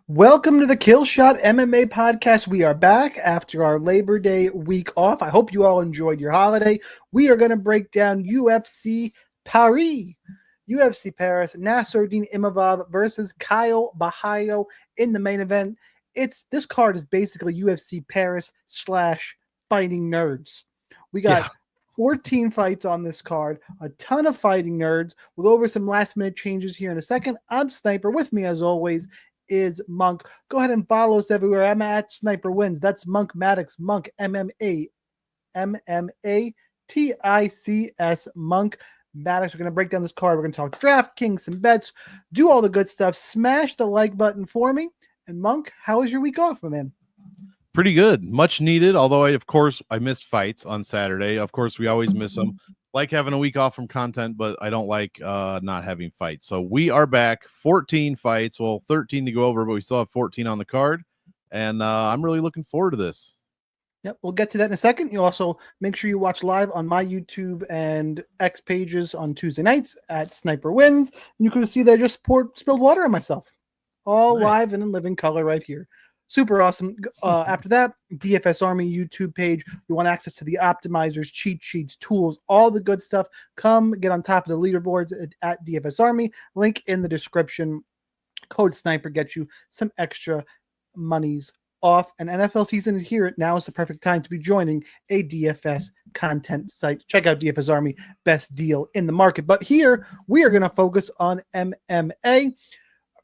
Welcome to the Killshot MMA podcast. We are back after our Labor Day week off. I hope you all enjoyed your holiday. We are going to break down UFC Paris. UFC Paris, Nasruddin Imavov versus Kyle Borralho in the main event. This card is basically UFC Paris / fighting nerds. We got 14 fights on this card, a ton of fighting nerds. We'll go over some last minute changes here in a second. I'm Sniper. With me, as always, is Monk. Go ahead and follow us everywhere. I'm at Sniper Wins. That's Monk Maddox, Monk MMA TICS Monk Maddox. We're going to break down this card. We're going to talk DraftKings, some bets, do all the good stuff. Smash the like button for me. And Monk, how was your week off, my man? Pretty good, much needed. Although I missed fights on Saturday. Of course, we always miss them. Like having a week off from content, but I don't like not having fights. So we are back, 14 fights. Well, 13 to go over, but we still have 14 on the card, and I'm really looking forward to this. Yep, we'll get to that in a second. You also make sure you watch live on my YouTube and X pages on Tuesday nights at Sniper Wins. And you can see that I just spilled water on myself, all Nice. live and in living color right here. Super awesome. After that, DFS Army YouTube page. You want access to the optimizers, cheat sheets, tools, all the good stuff. Come get on top of the leaderboards at DFS Army. Link in the description. Code Sniper gets you some extra monies off. And NFL season is here. Now is the perfect time to be joining a DFS content site. Check out DFS Army, best deal in the market. But here we are going to focus on MMA.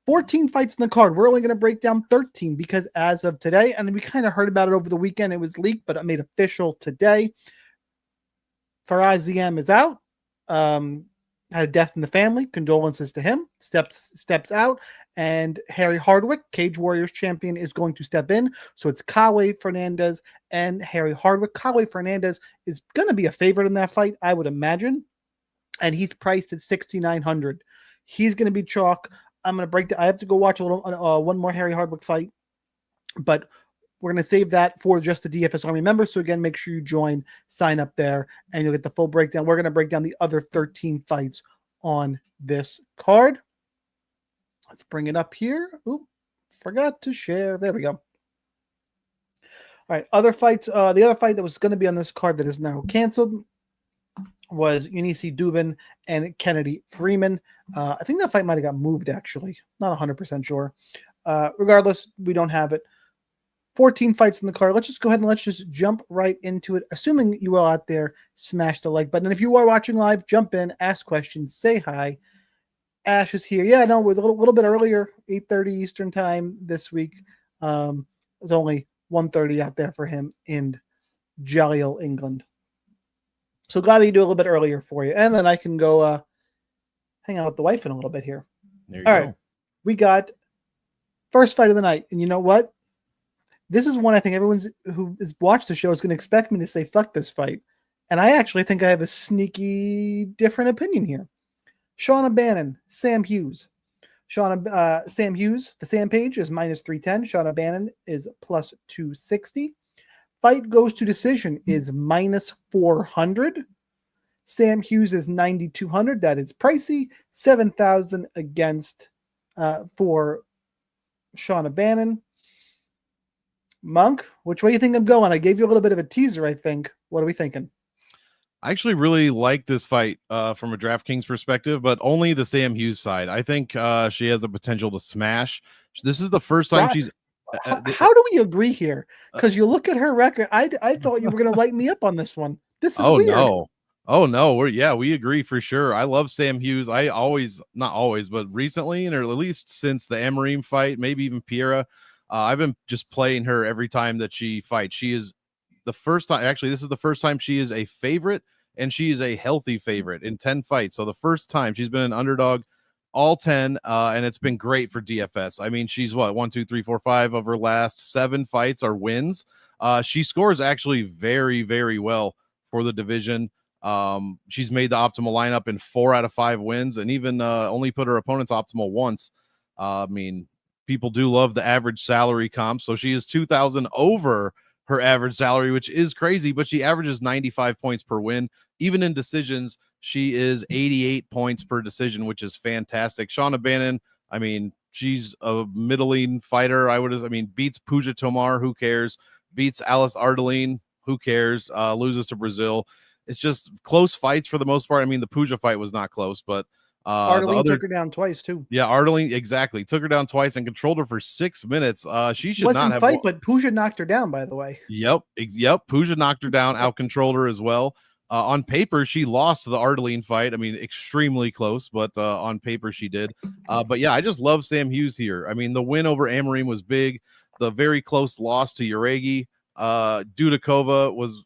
14 fights in the card. We're only going to break down 13 because as of today, and we kind of heard about it over the weekend, it was leaked, but it made official today. Faraz ZM is out. Had a death in the family. Condolences to him. Steps out. And Harry Hardwick, Cage Warriors champion, is going to step in. So it's Kawe Fernandez and Harry Hardwick. Kawe Fernandez is going to be a favorite in that fight, I would imagine. And he's priced at 6,900. He's going to be chalk. I'm going to break down. I have to go watch one more Harry Hardwick fight, but we're going to save that for just the DFS Army members. So again, make sure you join, sign up there, and you'll get the full breakdown. We're going to break down the other 13 fights on this card. Let's bring it up here. Oop, forgot to share. There we go. All right, other fights. The other fight that was going to be on this card that is now canceled was Eunice Dubin and Kennedy Freeman. I think that fight might have got moved, actually. Not 100% sure. Regardless, we don't have it. 14 fights in the card. Let's just go ahead and let's just jump right into it. Assuming you all out there, smash the like button. And if you are watching live, jump in, ask questions, say hi. Ash is here. Yeah, no, we're a little bit earlier, 8:30 Eastern time this week. It's only 1:30 out there for him in jolly old England. So glad we can do a little bit earlier for you. And then I can go hang out with the wife in a little bit here. There you All go. right. We got first fight of the night. And you know what? This is one I think everyone who has watched the show is going to expect me to say, fuck this fight. And I actually think I have a sneaky different opinion here. Shauna Bannon, Sam Hughes. Sam Hughes, the Sam page is -310. Shauna Bannon is +260. Fight goes to decision is -400. Sam Hughes is 9,200. That is pricey. 7,000 against for Shauna Bannon. Monk, which way do you think I'm going? I gave you a little bit of a teaser, I think. What are we thinking? I actually really like this fight from a DraftKings perspective, but only the Sam Hughes side. I think she has the potential to smash. This is the first time she's. How do we agree here? Because you look at her record. I thought you were going to light me up on this one. This is weird. No. Oh no, we agree for sure. I love Sam Hughes. I always, not always, but recently, or at least since the Amarim fight, maybe even Piera, I've been just playing her every time that she fights. She is the first time. Actually, this is the first time she is a favorite, and she is a healthy favorite in 10 fights. So the first time she's been an underdog all 10, and it's been great for DFS. I mean, she's what, 1, 2, 3, 4, 5 of her last 7 fights are wins. She scores actually very, very well for the division. She's made the optimal lineup in 4 out of 5 wins, and even only put her opponents optimal once. I mean, people do love the average salary comp, so she is 2,000 over her average salary, which is crazy, but she averages 95 points per win. Even in decisions, she is 88 points per decision, which is fantastic. Shauna Bannon, I mean, she's a middling fighter. Beats Puja Tomar, who cares? Beats Alice Ardeline, who cares? Loses to Brazil. It's just close fights for the most part. I mean, the Puja fight was not close, but Ardeline took her down twice too. Yeah, Ardeline, exactly. Took her down twice and controlled her for 6 minutes. She should Wasn't not have fight, but Puja knocked her down, by the way. Yep. Puja knocked her down, out-controlled her as well. On paper, she lost the Ardeline fight. I mean, extremely close, but on paper she did. But yeah, I just love Sam Hughes here. I mean, the win over Amorim was big. The very close loss to Uregi. Dudakova was,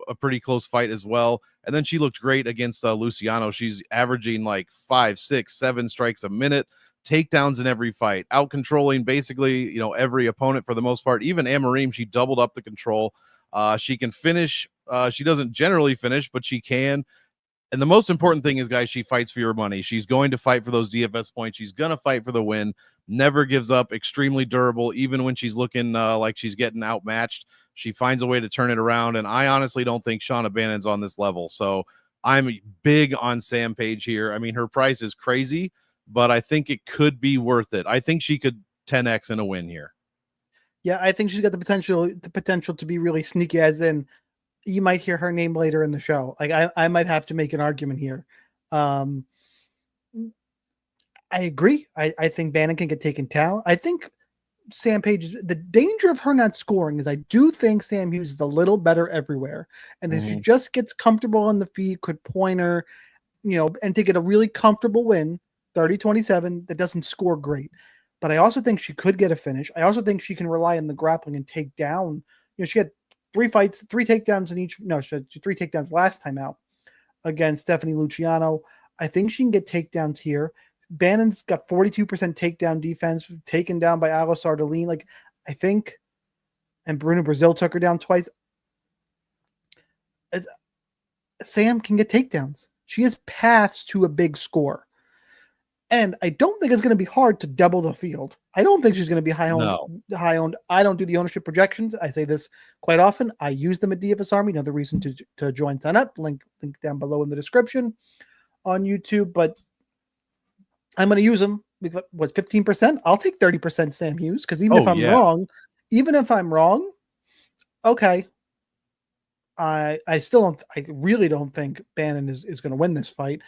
a pretty close fight as well. And then she looked great against Luciano. She's averaging like 5, 6, 7 strikes a minute, takedowns in every fight, out controlling basically, every opponent for the most part. Even Amorim, she doubled up the control. She can finish. She doesn't generally finish, but she can. And the most important thing is, guys, she fights for your money. She's going to fight for those DFS points. She's going to fight for the win. Never gives up. Extremely durable. Even when she's looking like she's getting outmatched, she finds a way to turn it around. And I honestly don't think Shauna Bannon's on this level. So I'm big on Sam Page here. I mean, her price is crazy, but I think it could be worth it. I think she could 10x in a win here. Yeah, I think she's got the potential to be really sneaky, as in you might hear her name later in the show. Like I might have to make an argument here. I agree. I think Bannon can get taken down. I think Sam Page, the danger of her not scoring is I do think Sam Hughes is a little better everywhere. And if she just gets comfortable on the feet, could point her, and to get a really comfortable win, 30-27, that doesn't score great. But I also think she could get a finish. I also think she can rely on the grappling and take down. She had 3 fights, 3 takedowns in each. No, she had 3 takedowns last time out against Stephanie Luciano. I think she can get takedowns here. Bannon's got 42% takedown defense, taken down by Alice Ardeline. Like, I think, and Bruno Brazil took her down twice. Sam can get takedowns. She has paths to a big score. And I don't think it's going to be hard to double the field. I don't think she's going to be high owned. No. High owned. I don't do the ownership projections. I say this quite often. I use them at DFS Army. Another reason to join, sign up. Link down below in the description on YouTube. But I'm going to use them. What, 15%? I'll take 30% Sam Hughes, because even if I'm wrong, okay. I really don't think Bannon is going to win this fight.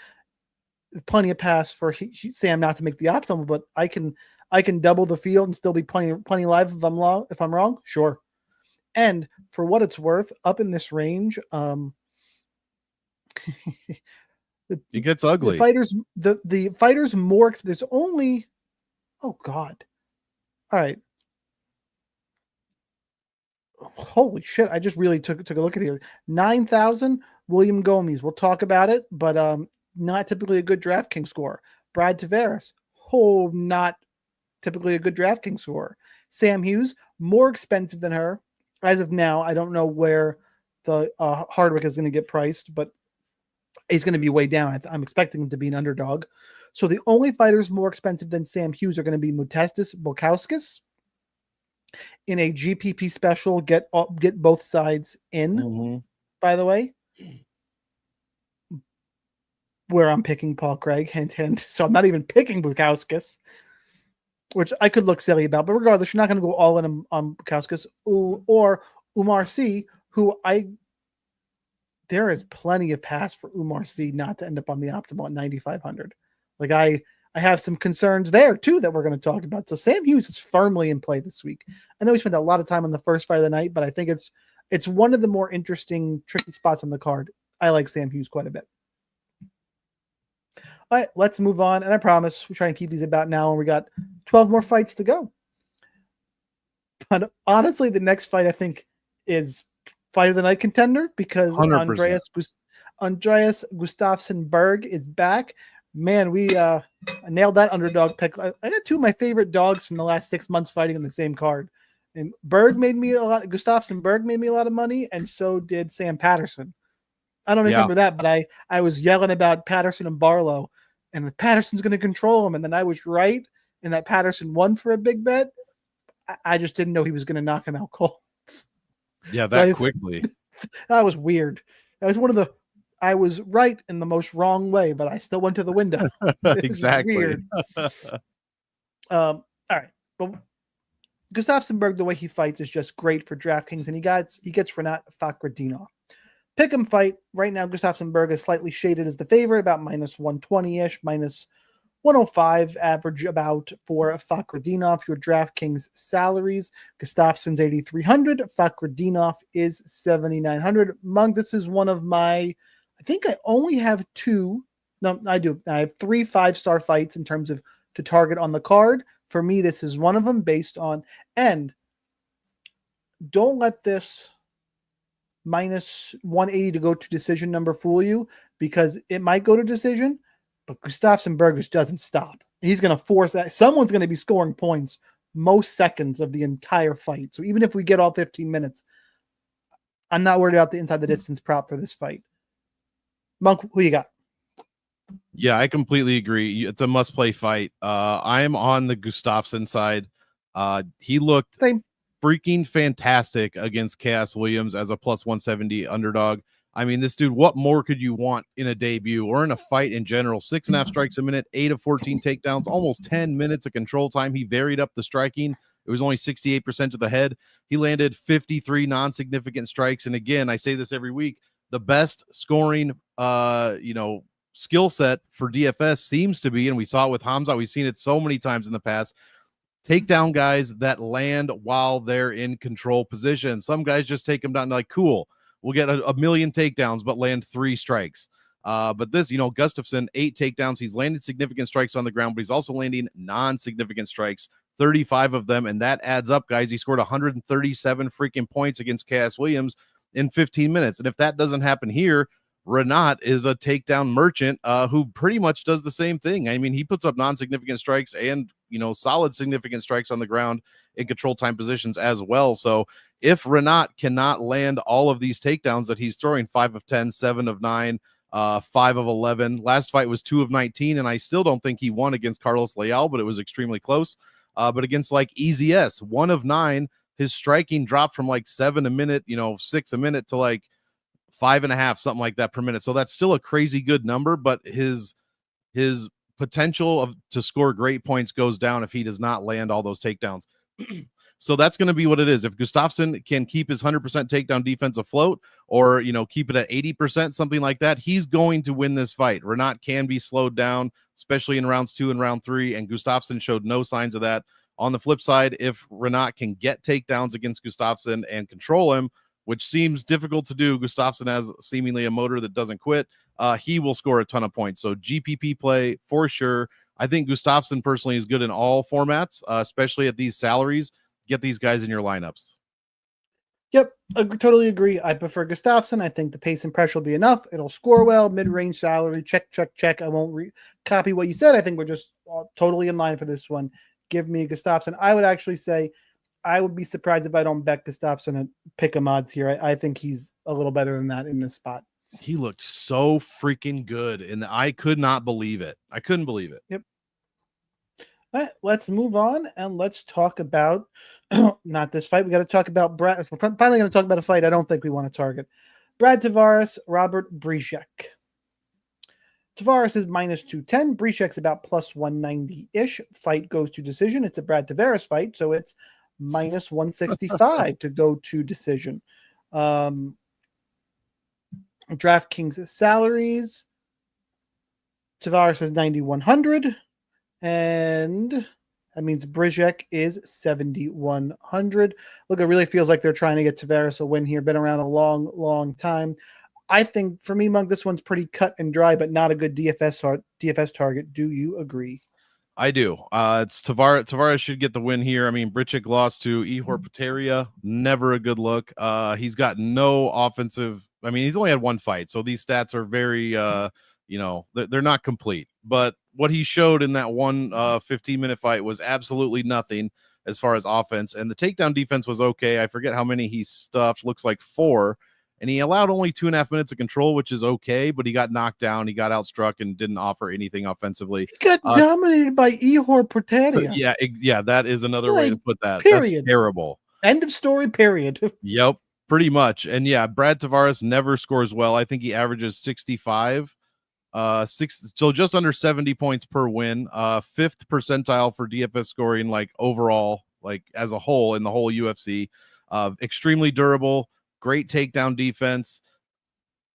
Plenty of pass for Sam not to make the optimal, but I can double the field and still be plenty live if I'm wrong. Sure. And for what it's worth, up in this range, it gets ugly. The fighters more. There's only, oh God, all right. Holy shit! I just really took a look at here. 9,000. William Gomes. We'll talk about it, but not typically a good DraftKings score. Brad Tavares. Not typically a good DraftKings score. Sam Hughes, more expensive than her as of now. I don't know where the Hardwick is going to get priced, but he's going to be way down. I'm expecting him to be an underdog. So the only fighters more expensive than Sam Hughes are going to be Modestas Bukauskas in a GPP special. Get both sides in, by the way, where I'm picking Paul Craig, hint, hint. So I'm not even picking Bukauskas, which I could look silly about. But regardless, you're not going to go all in on Bukauskas or Umar C, there is plenty of pass for Umar C not to end up on the optimal at 9,500. Like I have some concerns there too that we're going to talk about. So Sam Hughes is firmly in play this week. I know we spent a lot of time on the first fight of the night, but I think it's one of the more interesting, tricky spots on the card. I like Sam Hughes quite a bit. All right, let's move on. And I promise we try and keep these about now, and we got 12 more fights to go. But honestly, the next fight I think is fight of the night contender, because 100%. Andreas Gustafsson Berg is back. Man, we nailed that underdog pick. I got 2 of my favorite dogs from the last 6 months fighting on the same card. And Gustafsson Berg made me a lot of money, and so did Sam Patterson. I don't remember that, but I was yelling about Patterson and Borralho, and Patterson's going to control him. And then I was right, and that Patterson won for a big bet. I just didn't know he was going to knock him out cold. Yeah, quickly. That was weird. That was I was right in the most wrong way, but I still went to the window. Exactly. Weird. All right, but Gustafsson, the way he fights is just great for DraftKings, and he gets Renat Fakhretdinov. Pick 'em fight right now. Gustafsson is slightly shaded as the favorite, about minus 120-ish, minus 105 average about for Fakhretdinov. Your DraftKings salaries: Gustafsson's 8,300, Fakhretdinov is 7,900. Mung, this is one of my, I think I only have two. No, I do. I have 3 5-star fights in terms of to target on the card. For me, this is one of them based on, and don't let this minus 180 to go to decision number fool you, because it might go to decision, but Gustafsson just doesn't stop. He's going to force that. Someone's going to be scoring points most seconds of the entire fight. So even if we get all 15 minutes, I'm not worried about the inside the distance prop for this fight. Monk, who you got? Yeah, I completely agree. It's a must-play fight. I am on the Gustafsson side. He looked freaking fantastic against Chaos Williams as a plus 170 underdog. I mean, this dude, what more could you want in a debut or in a fight in general? 6.5 strikes a minute, 8 of 14 takedowns, almost 10 minutes of control time. He varied up the striking. It was only 68% of the head. He landed 53 non-significant strikes. And again, I say this every week, the best scoring, skill set for DFS seems to be, and we saw it with Hamza, we've seen it so many times in the past, takedown guys that land while they're in control position. Some guys just take them down like, cool, we'll get a million takedowns but land 3 strikes. But this, Gustafsson, 8 takedowns. He's landed significant strikes on the ground, but he's also landing non-significant strikes, 35 of them, and that adds up, guys. He scored 137 freaking points against Chaos Williams in 15 minutes. And if that doesn't happen here, Renat is a takedown merchant who pretty much does the same thing. I mean, he puts up non-significant strikes and, solid significant strikes on the ground in control time positions as well. So if Renat cannot land all of these takedowns that he's throwing, 5 of 10, 7 of 9, 5 of 11, last fight was 2 of 19, and I still don't think he won against Carlos Leal, but it was extremely close. But against like EZS, 1 of 9, his striking dropped from like 7 a minute, 6 a minute to like 5.5, something like that per minute. So that's still a crazy good number, but his potential to score great points goes down if he does not land all those takedowns. So that's going to be what it is. If Gustafsson can keep his 100% takedown defense afloat, or keep it at 80%, something like that, he's going to win this fight. Renat can be slowed down, especially in rounds 2 and round 3, and Gustafsson showed no signs of that. On the flip side, if Renat can get takedowns against Gustafsson and control him, which seems difficult to do, Gustafsson has seemingly a motor that doesn't quit, he will score a ton of points. So GPP play for sure. I think Gustafsson personally is good in all formats, especially at these salaries. Get these guys in your lineups. Yep, I totally agree. I prefer Gustafsson. I think the pace and pressure will be enough. It'll score well, mid-range salary, check, check, check. I won't copy what you said. I think we're just totally in line for this one. Give me Gustafsson. I would actually say I would be surprised if I don't bet Gustafsson at pick-em odds here. I think he's a little better than that in this spot. He looked so freaking good, and I could not believe it. I couldn't believe it. Yep. All right, let's move on and let's talk about not this fight. We got to talk about Brad. We're finally going to talk about a fight I don't think we want to target. Brad Tavares, Robert Brejec. Tavares is minus 210. Brejec's about plus 190-ish. Fight goes to decision. It's a Brad Tavares fight, so it's minus 165 to go to decision. DraftKings salaries. Tavares is 9,100. And that means Brejec is 7,100. Look, it really feels like they're trying to get Tavares a win here. Been around a long, long time. I think, for me, Monk, this one's pretty cut and dry, but not a good DFS target. Do you agree? I do. It's Tavares. Tavares should get the win here. I mean, Brejec lost to Ihor Potieria. Never a good look. He's got no offensive. I mean, he's only had one fight, so these stats are very, they're not complete. But what he showed in that one 15-minute fight was absolutely nothing as far as offense. And the takedown defense was okay. I forget how many he stuffed. Looks like 4. And he allowed only 2.5 minutes of control, which is okay, but he got knocked down. He got outstruck and didn't offer anything offensively. He got dominated by Ihor Potieria. Yeah, that is another way to put that. Period. That's terrible. End of story, period. Yep, pretty much. And yeah, Brad Tavares never scores well. I think he averages 65 So just under 70 points per win. 5th percentile for DFS scoring, like overall, like as a whole in the whole UFC. Extremely durable, great takedown defense.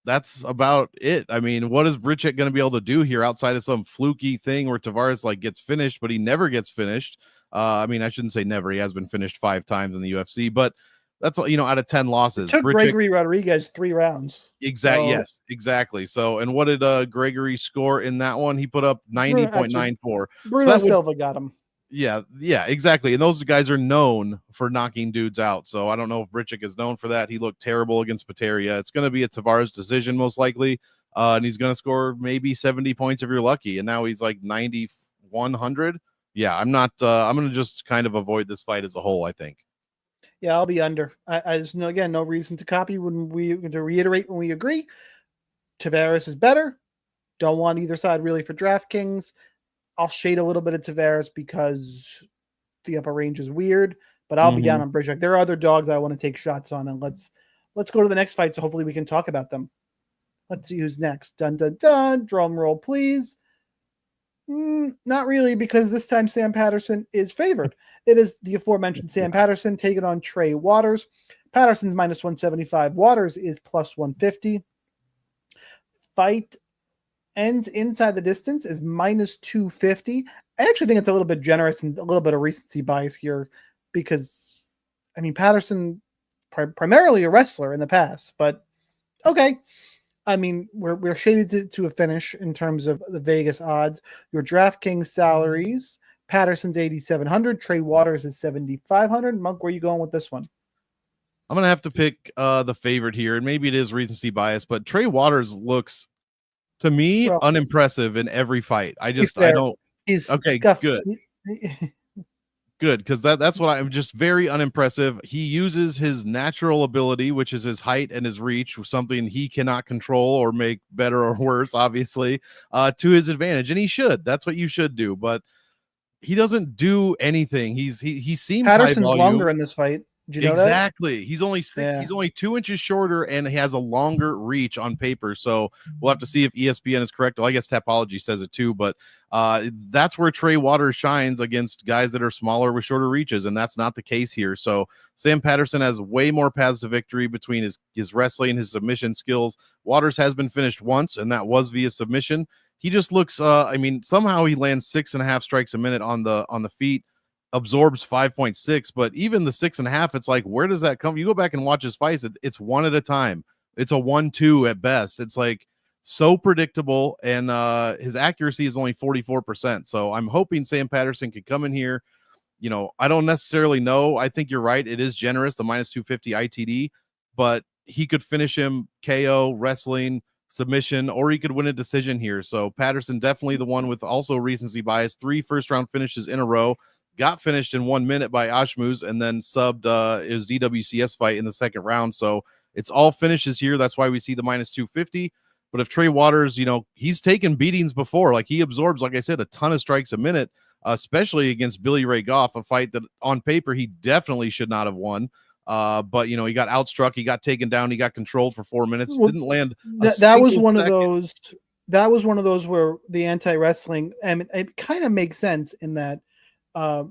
That's about it. I mean, what is Bridget going to be able to do here outside of some fluky thing where Tavares like gets finished, but he never gets finished? I mean, I shouldn't say never. He has been finished 5 times in the UFC, but that's, out of 10 losses. It took Gregory Rodriguez 3 rounds. Exactly. So, yes, exactly. So, and what did Gregory score in that one? He put up 90.94. Bruno Silva got him. Yeah, exactly. And those guys are known for knocking dudes out. So I don't know if Bridget is known for that. He looked terrible against Pateria. It's going to be a Tavares decision most likely. And he's going to score maybe 70 points if you're lucky. And now he's like 9,100. Yeah, I'm not. I'm going to just kind of avoid this fight as a whole, I think. Yeah, I'll be under. I just know, again, no reason to copy when to reiterate when we agree. Tavares is better. Don't want either side really for DraftKings. I'll shade a little bit of Tavares because the upper range is weird, but I'll be down on Bridget. There are other dogs I want to take shots on, and let's go to the next fight so hopefully we can talk about them. Let's see who's next. Dun dun dun. Drum roll, please. Not really, because this time Sam Patterson is favored. It is the aforementioned Sam Patterson taking on Trey Waters. Patterson's minus 175. Waters is plus 150. Fight ends inside the distance is minus 250. I actually think it's a little bit generous and a little bit of recency bias here because, I mean, Patterson primarily a wrestler in the past, but okay. I mean, we're shaded to a finish in terms of the Vegas odds. Your DraftKings salaries, Patterson's 8,700, Trey Waters is 7,500. Monk, where are you going with this one? I'm going to have to pick the favorite here, and maybe it is recency bias, but Trey Waters looks, to me, unimpressive in every fight. I don't. He's okay. Good. Good, because that's what I'm just very unimpressive. He uses his natural ability, which is his height and his reach, something he cannot control or make better or worse, obviously, to his advantage, and he should. That's what you should do, but he doesn't do anything. He seems Patterson's longer in this fight. Did you know exactly that? He's only 6. Yeah. He's only 2 inches shorter, and he has a longer reach on paper. So we'll have to see if ESPN is correct. Well, I guess Tapology says it too, but that's where Trey Waters shines against guys that are smaller with shorter reaches, and that's not the case here. So Sam Patterson has way more paths to victory between his wrestling, his submission skills. Waters has been finished once, and that was via submission. He just looks. I mean, somehow he lands 6.5 strikes a minute on the feet. Absorbs 5.6, but even the 6.5, it's like, where does that come? You go back and watch his fights, it's one at a time. It's a 1-2 at best. It's like so predictable, and his accuracy is only 44%. So I'm hoping Sam Patterson can come in here. I don't necessarily know. I think you're right. It is generous, the minus 250 ITD, but he could finish him KO, wrestling, submission, or he could win a decision here. So Patterson definitely the one with also recency bias. 3 first-round finishes in a row. Got finished in 1 minute by Ashmuz and then subbed his DWCS fight in the second round. So it's all finishes here. That's why we see the minus 250. But if Trey Waters, he's taken beatings before. Like he absorbs, like I said, a ton of strikes a minute, especially against Billy Ray Goff, a fight that on paper he definitely should not have won. But he got outstruck, he got taken down, he got controlled for 4 minutes. Didn't land. That was one of those. That was one of those where the anti-wrestling, and it kind of makes sense in that.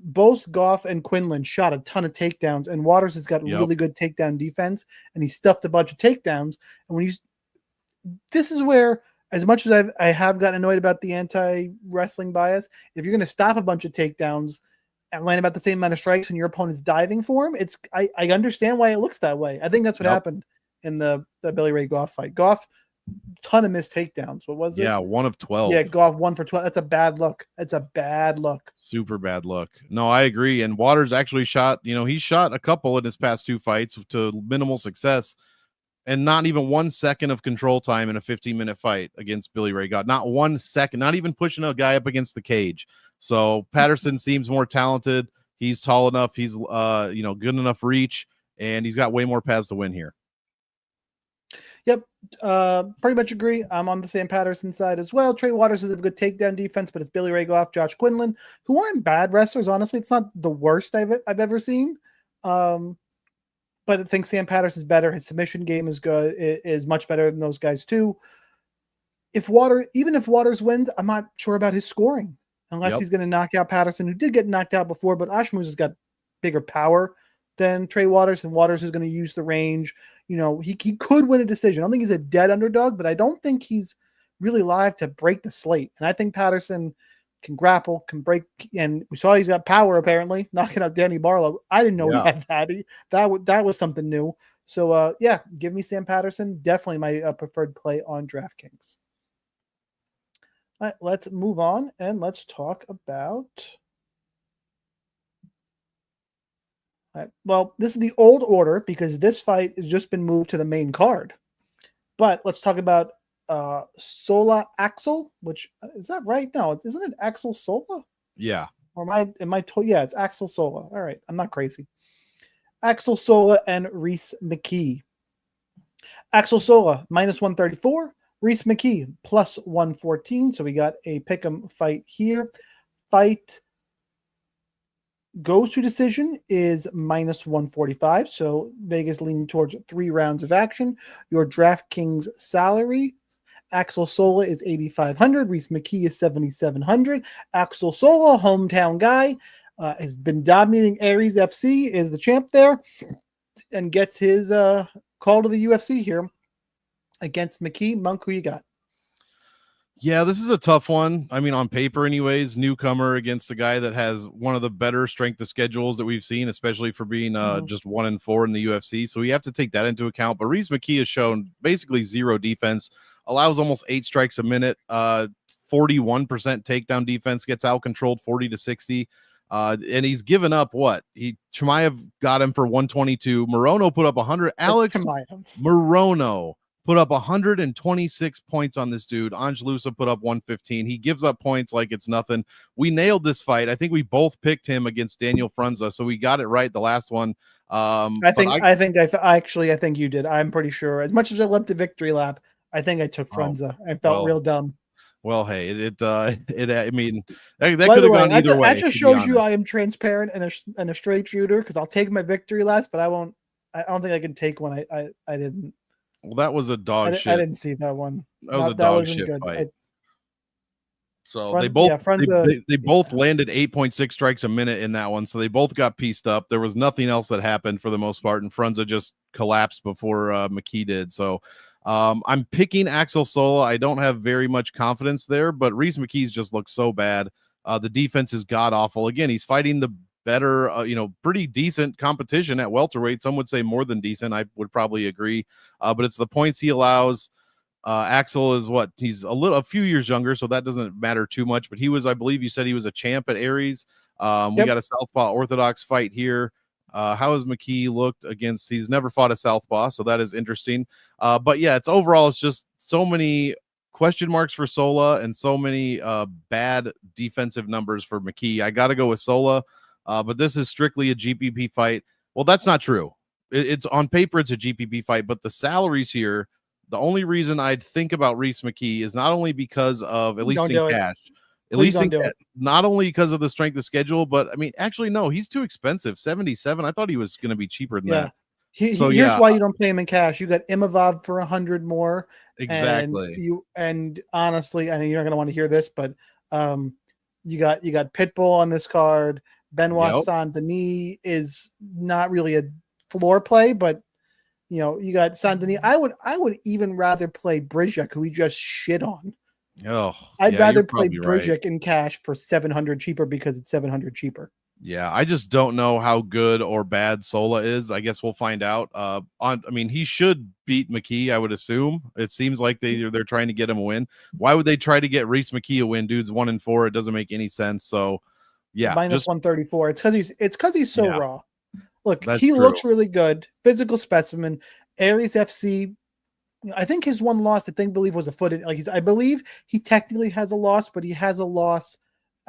Both Goff and Quinlan shot a ton of takedowns, and Waters has got really good takedown defense, and he stuffed a bunch of takedowns. And this is where, as much as I have gotten annoyed about the anti-wrestling bias, if you're going to stop a bunch of takedowns and land about the same amount of strikes, and your opponent's diving for him, I understand why it looks that way. I think that's what happened in the Billy Ray Goff fight. Goff. Ton of missed takedowns. What was it? Yeah, 1 of 12. Yeah, Goff 1 for 12. That's a bad look. Super bad look. No, I agree. And Waters actually shot, he shot a couple in his past 2 fights to minimal success, and not even 1 second of control time in a 15-minute fight against Billy Ray Goff. Not 1 second, not even pushing a guy up against the cage. So Patterson seems more talented. He's tall enough. He's good enough reach, and he's got way more paths to win here. Yep, pretty much agree. I'm on the Sam Patterson side as well. Trey Waters has a good takedown defense, but it's Billy Ray Goff, Josh Quinlan, who aren't bad wrestlers. Honestly, it's not the worst I've ever seen. But I think Sam Patterson's better. His submission game is good. It is much better than those guys too. even if Waters wins, I'm not sure about his scoring unless he's going to knock out Patterson, who did get knocked out before, but Ashmouz has got bigger power than Trey Waters, and Waters is going to use the range. He could win a decision. I don't think he's a dead underdog, but I don't think he's really live to break the slate. And I think Patterson can grapple, can break, and we saw he's got power apparently, knocking out Danny Borralho. I didn't know he had that. That was something new. So give me Sam Patterson. Definitely my preferred play on DraftKings. All right, let's move on and let's talk about. All right, well, this is the old order because this fight has just been moved to the main card. But let's talk about Sola Axel, which is that right? No, isn't it Axel Sola? Yeah. Or am I told? Yeah, it's Axel Sola. All right, I'm not crazy. Axel Sola and Reese McKee. Axel Sola -134. Reese McKee +114. So we got a pick'em fight here. Fight goes to decision is -145. So Vegas leaning towards 3 rounds of action. Your DraftKings salary, Axel Sola is 8,500. Reese McKee is 7,700. Axel Sola, hometown guy, has been dominating Aries FC, is the champ there, and gets his call to the UFC here against McKee. Monk, who you got? Yeah, this is a tough one. I mean, on paper anyways, newcomer against a guy that has one of the better strength of schedules that we've seen, especially for being just 1-4 in the UFC. So we have to take that into account. But Reese McKee has shown basically zero defense, allows almost 8 strikes a minute, 41% takedown defense, gets out-controlled 40-60. And he's given up what? Chimaev got him for 122. Morono put up 100. Alex Morono put up 126 points on this dude. Angelusa put up 115. He gives up points like it's nothing. We nailed this fight. I think we both picked him against Daniel Frunza, so we got it right the last one. I think you did. I'm pretty sure. As much as I loved the victory lap, I think I took Frunza. I felt real dumb. Well, hey, I mean, that could have gone either way. That just shows you I am transparent and a straight shooter, because I'll take my victory laps, but I won't. I don't think I can take one. I didn't. Well, that was a dog shit. I didn't see that one. That was a dog shit fight. They both landed 8.6 strikes a minute in that one, so they both got pieced up. There was nothing else that happened for the most part, and Frunza just collapsed before McKee did. So I'm picking Axel Sola. I don't have very much confidence there, but Reese McKee's just looks so bad. The defense is god awful. Again, he's fighting the better, pretty decent competition at welterweight. Some would say more than decent. I would probably agree. But it's the points he allows. Axel is he's a few years younger, so that doesn't matter too much. But he was, I believe you said he was a champ at Aries. We got a Southpaw Orthodox fight here. How has McKee looked against? He's never fought a Southpaw, so that is interesting. But yeah, it's just so many question marks for Sola and so many bad defensive numbers for McKee. I got to go with Sola. But this is strictly a GPP fight. Well, that's not true. It's on paper, it's a GPP fight, but the salaries here, the only reason I'd think about Reese McKee is not only because of, at least in cash, not only because of the strength of schedule, but I mean, actually, no, he's too expensive. 77. I thought he was going to be cheaper than that. Here's why you don't pay him in cash. You got Imavov for 100 more. Exactly. And honestly, I know you're not going to want to hear this, but you got Pitbull on this card. Benoit Saint-Denis is not really a floor play, but you got Saint-Denis. I would even rather play Brizek, who we just shit on. I'd rather play Brizek in cash for 700 cheaper because it's 700 cheaper. Yeah, I just don't know how good or bad Sola is. I guess we'll find out. He should beat McKee, I would assume. It seems like they're trying to get him a win. Why would they try to get Reese McKee a win? Dude's 1-4. It doesn't make any sense. So yeah, -134. It's because he's so raw. Look, he looks really good. Physical specimen. Aries FC. I think his one loss, I believe, was a foot. I believe he technically has a loss, but he has a loss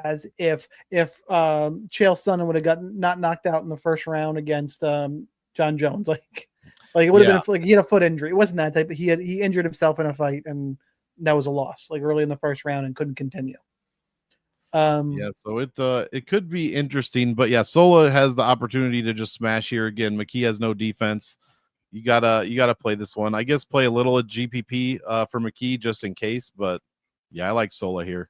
as if Chael Sonnen would have gotten not knocked out in the first round against John Jones. Like it would have been he had a foot injury. It wasn't that type, but he injured himself in a fight, and that was a loss, like early in the first round, and couldn't continue. So it could be interesting, but yeah, Sola has the opportunity to just smash here again. McKee has no defense. you gotta play this one. I guess play a little at GPP for McKee just in case, but yeah, I like Sola here.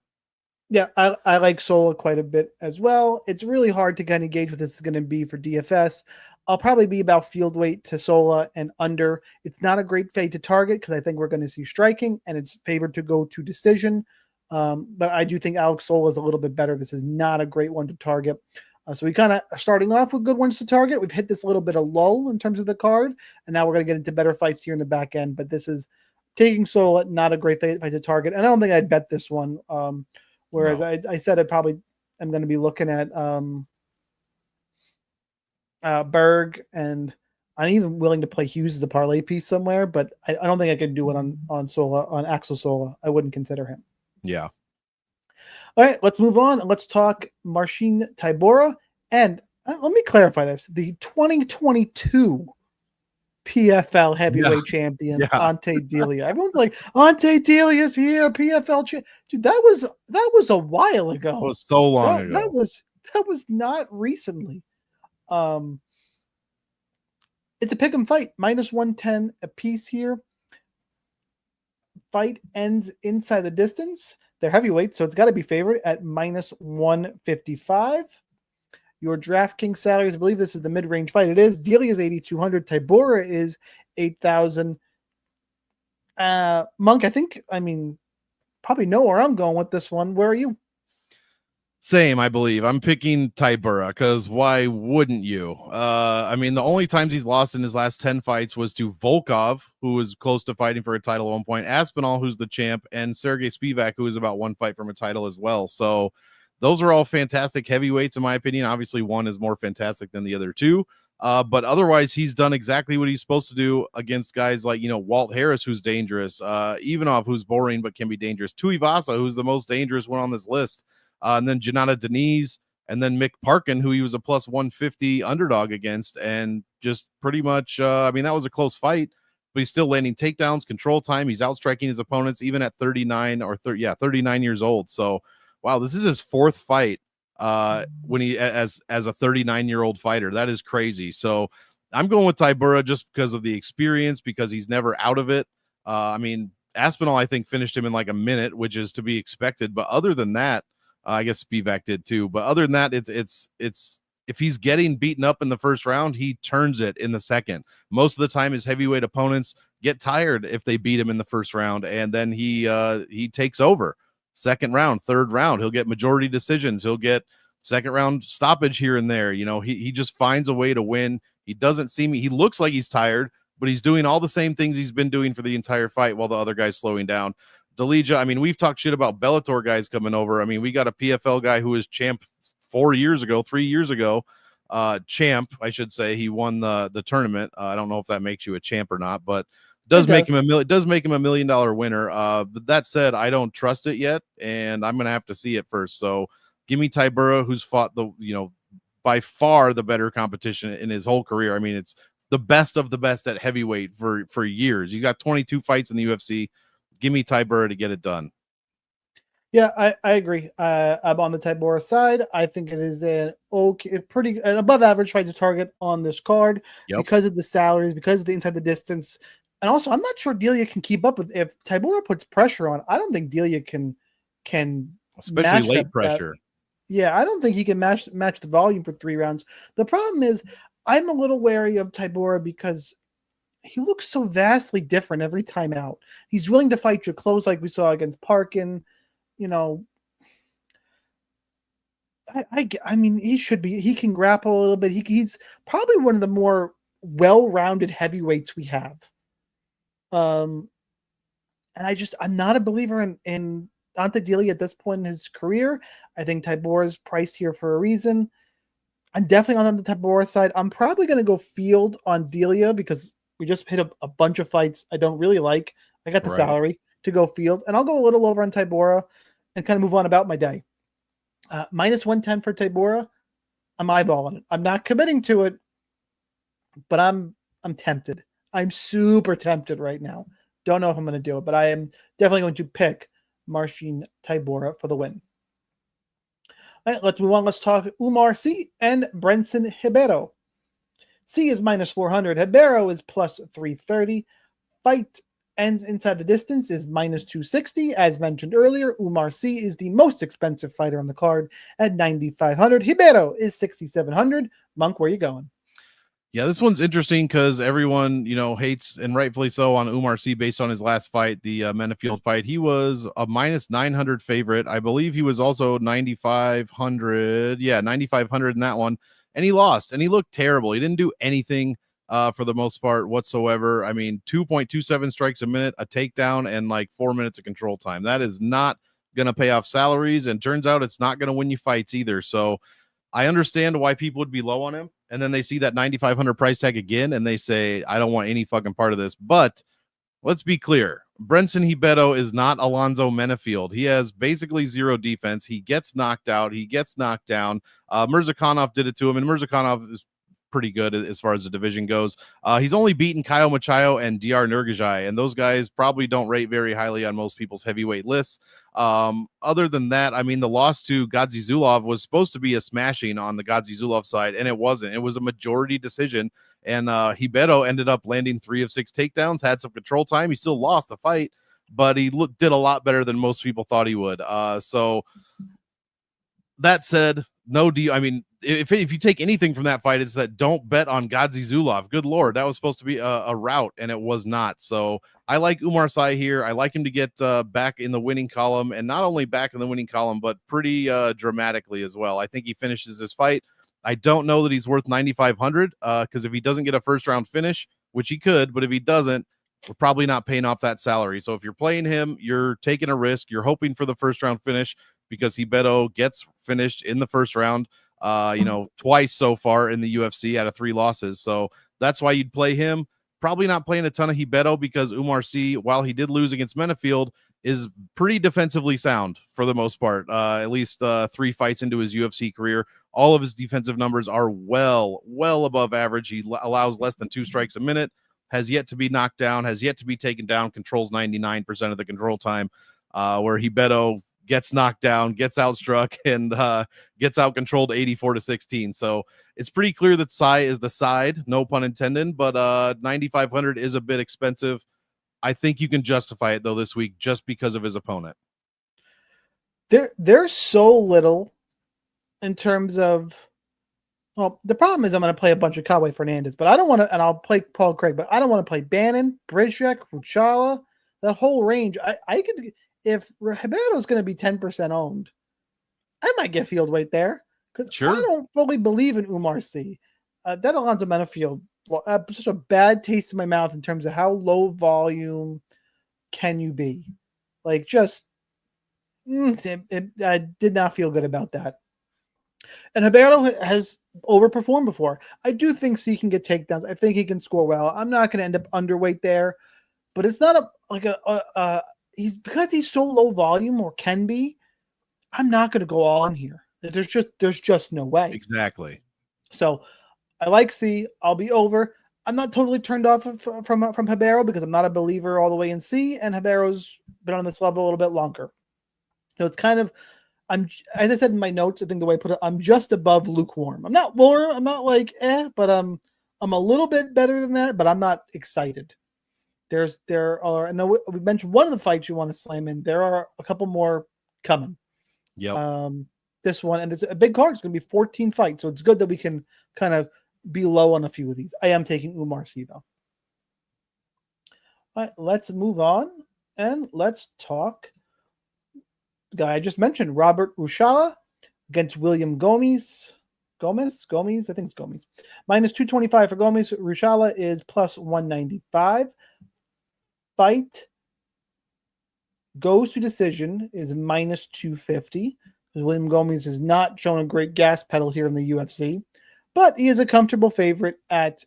Yeah, I like Sola quite a bit as well. It's really hard to kind of gauge what this is going to be for DFS. I'll probably be about field weight to Sola and under. It's not a great fade to target because I think we're going to see striking, and it's favored to go to decision. But I do think Alex Sola is a little bit better. This is not a great one to target. So we kind of are starting off with good ones to target. We've hit this little bit of lull in terms of the card, and now we're going to get into better fights here in the back end. But this is taking Sola, not a great fight to target. And I don't think I'd bet this one. Whereas no. I said I probably am going to be looking at Berg, and I'm even willing to play Hughes as a parlay piece somewhere, but I don't think I could do it on Sola, on Axel Sola. I wouldn't consider him. Yeah. All right, let's move on. Let's talk Marcin Tybura. And let me clarify this. The 2022 PFL heavyweight champion, Ante Delia. Everyone's like, Ante Delia's here, PFL champ. Dude, that was a while ago. It was so long ago. That was not recently. It's a pick 'em fight, -110 a piece here. Fight ends inside the distance. They're heavyweight, so it's got to be favored at -155. Your DraftKings salaries, I believe this is the mid-range fight. It is. Delia is 8,200. Tybura is 8,000. Monk, probably know where I'm going with this one. Where are you? Same, I believe. I'm picking Tybura because why wouldn't you? The only times he's lost in his last 10 fights was to Volkov, who was close to fighting for a title at one point, Aspinall, who's the champ, and Sergey Spivak, who is about one fight from a title as well. So those are all fantastic heavyweights, in my opinion. Obviously, one is more fantastic than the other two. But otherwise, he's done exactly what he's supposed to do against guys like, Walt Harris, who's dangerous, Ivanov, who's boring but can be dangerous, Tuivasa, who's the most dangerous one on this list. And then Janata Deniz, and then Mick Parkin, who he was a +150 underdog against, and just pretty much, that was a close fight, but he's still landing takedowns, control time. He's outstriking his opponents, even at 39 years old. So, wow, this is his fourth fight when he as a 39-year-old fighter. That is crazy. So I'm going with Tybura just because of the experience, because he's never out of it. Aspinall, I think, finished him in like a minute, which is to be expected. But other than that, I guess Spivak did too. But other than that, it's if he's getting beaten up in the first round, he turns it in the second. Most of the time, his heavyweight opponents get tired if they beat him in the first round, and then he takes over. Second round, third round, he'll get majority decisions. He'll get second round stoppage here and there. He just finds a way to win. He looks like he's tired, but he's doing all the same things he's been doing for the entire fight while the other guy's slowing down. Delija, we've talked shit about Bellator guys coming over. We got a PFL guy who was champ 3 years ago, champ, I should say. He won the tournament. I don't know if that makes you a champ or not, but does make him $1 million winner. But that said, I don't trust it yet, and I'm gonna have to see it first. So give me Tybura, who's fought by far the better competition in his whole career. It's the best of the best at heavyweight for years. You got 22 fights in the UFC. Give me Tybura to get it done. Yeah, I agree. I'm on the Tybura side. I think it is an above average fight to target on this card because of the salaries, because of the inside the distance. And also, I'm not sure Delia can keep up with, if Tybura puts pressure on. I don't think Delia can especially late pressure. I don't think he can match the volume for 3 rounds. The problem is I'm a little wary of Tybura because he looks so vastly different every time out. He's willing to fight your clothes like we saw against Parkin. He should be. He can grapple a little bit. He's probably one of the more well-rounded heavyweights we have. And I'm not a believer in Ante Delia at this point in his career. I think Tybura is priced here for a reason. I'm definitely on the Tybura side. I'm probably going to go field on Delia because we just hit a bunch of fights I don't really like. I got the salary to go field, and I'll go a little over on Tybura and kind of move on about my day. -110 for Tybura. I'm eyeballing it. I'm not committing to it, but I'm tempted. I'm super tempted right now. Don't know if I'm going to do it, but I am definitely going to pick Marcin Tybura for the win. All right, let's move on. Let's talk Umar Sy and Brenson Ribeiro. C is minus 400. Ribeiro is plus 330. Fight ends inside the distance is minus 260. As mentioned earlier, Umar C is the most expensive fighter on the card at 9,500. Ribeiro is 6,700. Monk, where you going? Yeah, this one's interesting because everyone, hates, and rightfully so, on Umar C based on his last fight, the Menafield fight. He was a minus 900 favorite. I believe he was also 9,500. Yeah, 9,500 in that one. And he lost, and he looked terrible. He didn't do anything for the most part whatsoever. I mean, 2.27 strikes a minute, a takedown, and like 4 minutes of control time. That is not going to pay off salaries, and turns out it's not going to win you fights either. So I understand why people would be low on him. And then they see that 9,500 price tag again, and they say, I don't want any fucking part of this. But let's be clear. Brenson Ribeiro is not Alonzo Menafield. He has basically zero defense. He gets knocked out. He gets knocked down. Mirzakhanov did it to him, and Mirzakhanov is pretty good as far as the division goes. He's only beaten Kyle Machayo and DR Nurgajai, and those guys probably don't rate very highly on most people's heavyweight lists. Other than that, I mean, the loss to Gadzi Zulov was supposed to be a smashing on the Gadzi Zulov side, and it wasn't. It was a majority decision, and Ribeiro ended up landing 3 of 6 takedowns, had some control time. He still lost the fight, but he did a lot better than most people thought he would. So that said, I mean, if you take anything from that fight, it's that don't bet on Gadzi Zulov. Good Lord, that was supposed to be a rout, and it was not. So I like Umar Sy here. I like him to get back in the winning column, and not only back in the winning column, but pretty dramatically as well. I think he finishes this fight. I don't know that he's worth 9,500 because if he doesn't get a first round finish, which he could, but if he doesn't, we're probably not paying off that salary. So if you're playing him, you're taking a risk. You're hoping for the first round finish because Ribeiro gets finished in the first round. Twice so far in the UFC out of 3 losses. So that's why you'd play him. Probably not playing a ton of Ribeiro because Umar C, while he did lose against Menafield, is pretty defensively sound for the most part. At least 3 fights into his UFC career. All of his defensive numbers are well above average. He allows less than 2 strikes a minute, has yet to be knocked down, has yet to be taken down, controls 99% of the control time, where Ribeiro gets knocked down, gets outstruck, and gets out controlled 84-16. So it's pretty clear that Sy is the side, no pun intended, but 9,500 is a bit expensive. I think you can justify it though this week just because of his opponent. There's so little in terms of, well, the problem is I'm going to play a bunch of Cowboy Fernandez, but I don't want to, and I'll play Paul Craig, but I don't want to play Bannon, Brizek, Ruchala, that whole range. I could, if Ribeiro is going to be 10% owned, I might get field weight there because I don't fully believe in Umar C. That Alonzo Menafield, such a bad taste in my mouth in terms of how low volume can you be. Like, just, I did not feel good about that. And Ribeiro has overperformed before. I do think C can get takedowns. I think he can score well. I'm not going to end up underweight there, but it's not because he's so low volume, or can be, I'm not going to go all in here. There's just no way. Exactly. So I like C. I'll be over. I'm not totally turned off from Ribeiro because I'm not a believer all the way in C, and Ribeiro's been on this level a little bit longer. So it's kind of, as I said in my notes, I think the way I put it, I'm just above lukewarm. I'm not warm. I'm not like but I'm a little bit better than that, but I'm not excited. There are, I know we mentioned one of the fights you want to slam in. There are a couple more coming. Yeah. This one, and there's a big card. It's going to be 14 fights, so it's good that we can kind of be low on a few of these. I am taking Umar C though. All right, let's move on and let's talk. The guy I just mentioned, Robert Ruchala against William Gomez. Gomez, I think it's Gomez. Minus 225 for Gomez. Ruchala is plus 195. Fight goes to decision is minus 250 because William Gomez has not shown a great gas pedal here in the UFC, but he is a comfortable favorite at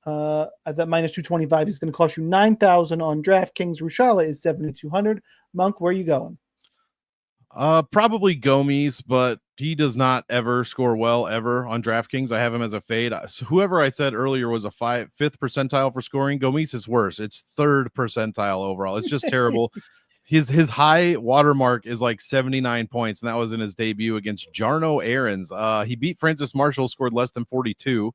that minus 225. He's going to cost you 9,000 on DraftKings. Ruchala is 7,200. Monk, where are you going? Probably Gomez, but he does not ever score well ever on DraftKings. I have him as a fade. So whoever I said earlier was a 5th percentile for scoring. Gomez is worse. It's 3rd percentile overall. It's just terrible. His high watermark is like 79 points, and that was in his debut against Jarno Aarons. He beat Francis Marshall, scored less than 42.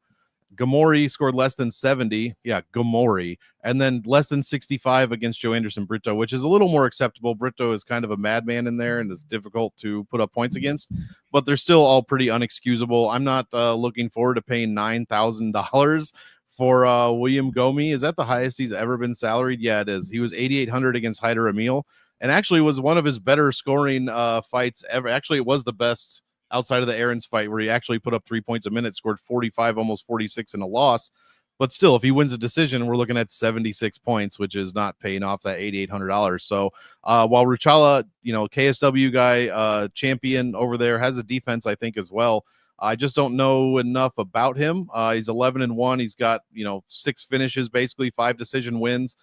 Gamori scored less than 70. Yeah, Gamori. And then less than 65 against Joe Anderson Brito, which is a little more acceptable. Brito is kind of a madman in there, and it's difficult to put up points against, but they're still all pretty unexcusable. I'm not looking forward to paying $9,000 for William Gomi. Is that the highest he's ever been salaried? Yeah, it is. He was 8,800 against Haider Emil, and actually was one of his better scoring fights ever. Actually, it was the best outside of the Aaron's fight, where he actually put up 3 points a minute, scored 45, almost 46 in a loss. But still, if he wins a decision, we're looking at 76 points, which is not paying off that $8,800. So while Ruchala, KSW guy, champion over there, has a defense, I think, as well. I just don't know enough about him. He's 11-1. He's got, 6 finishes, basically 5 decision wins.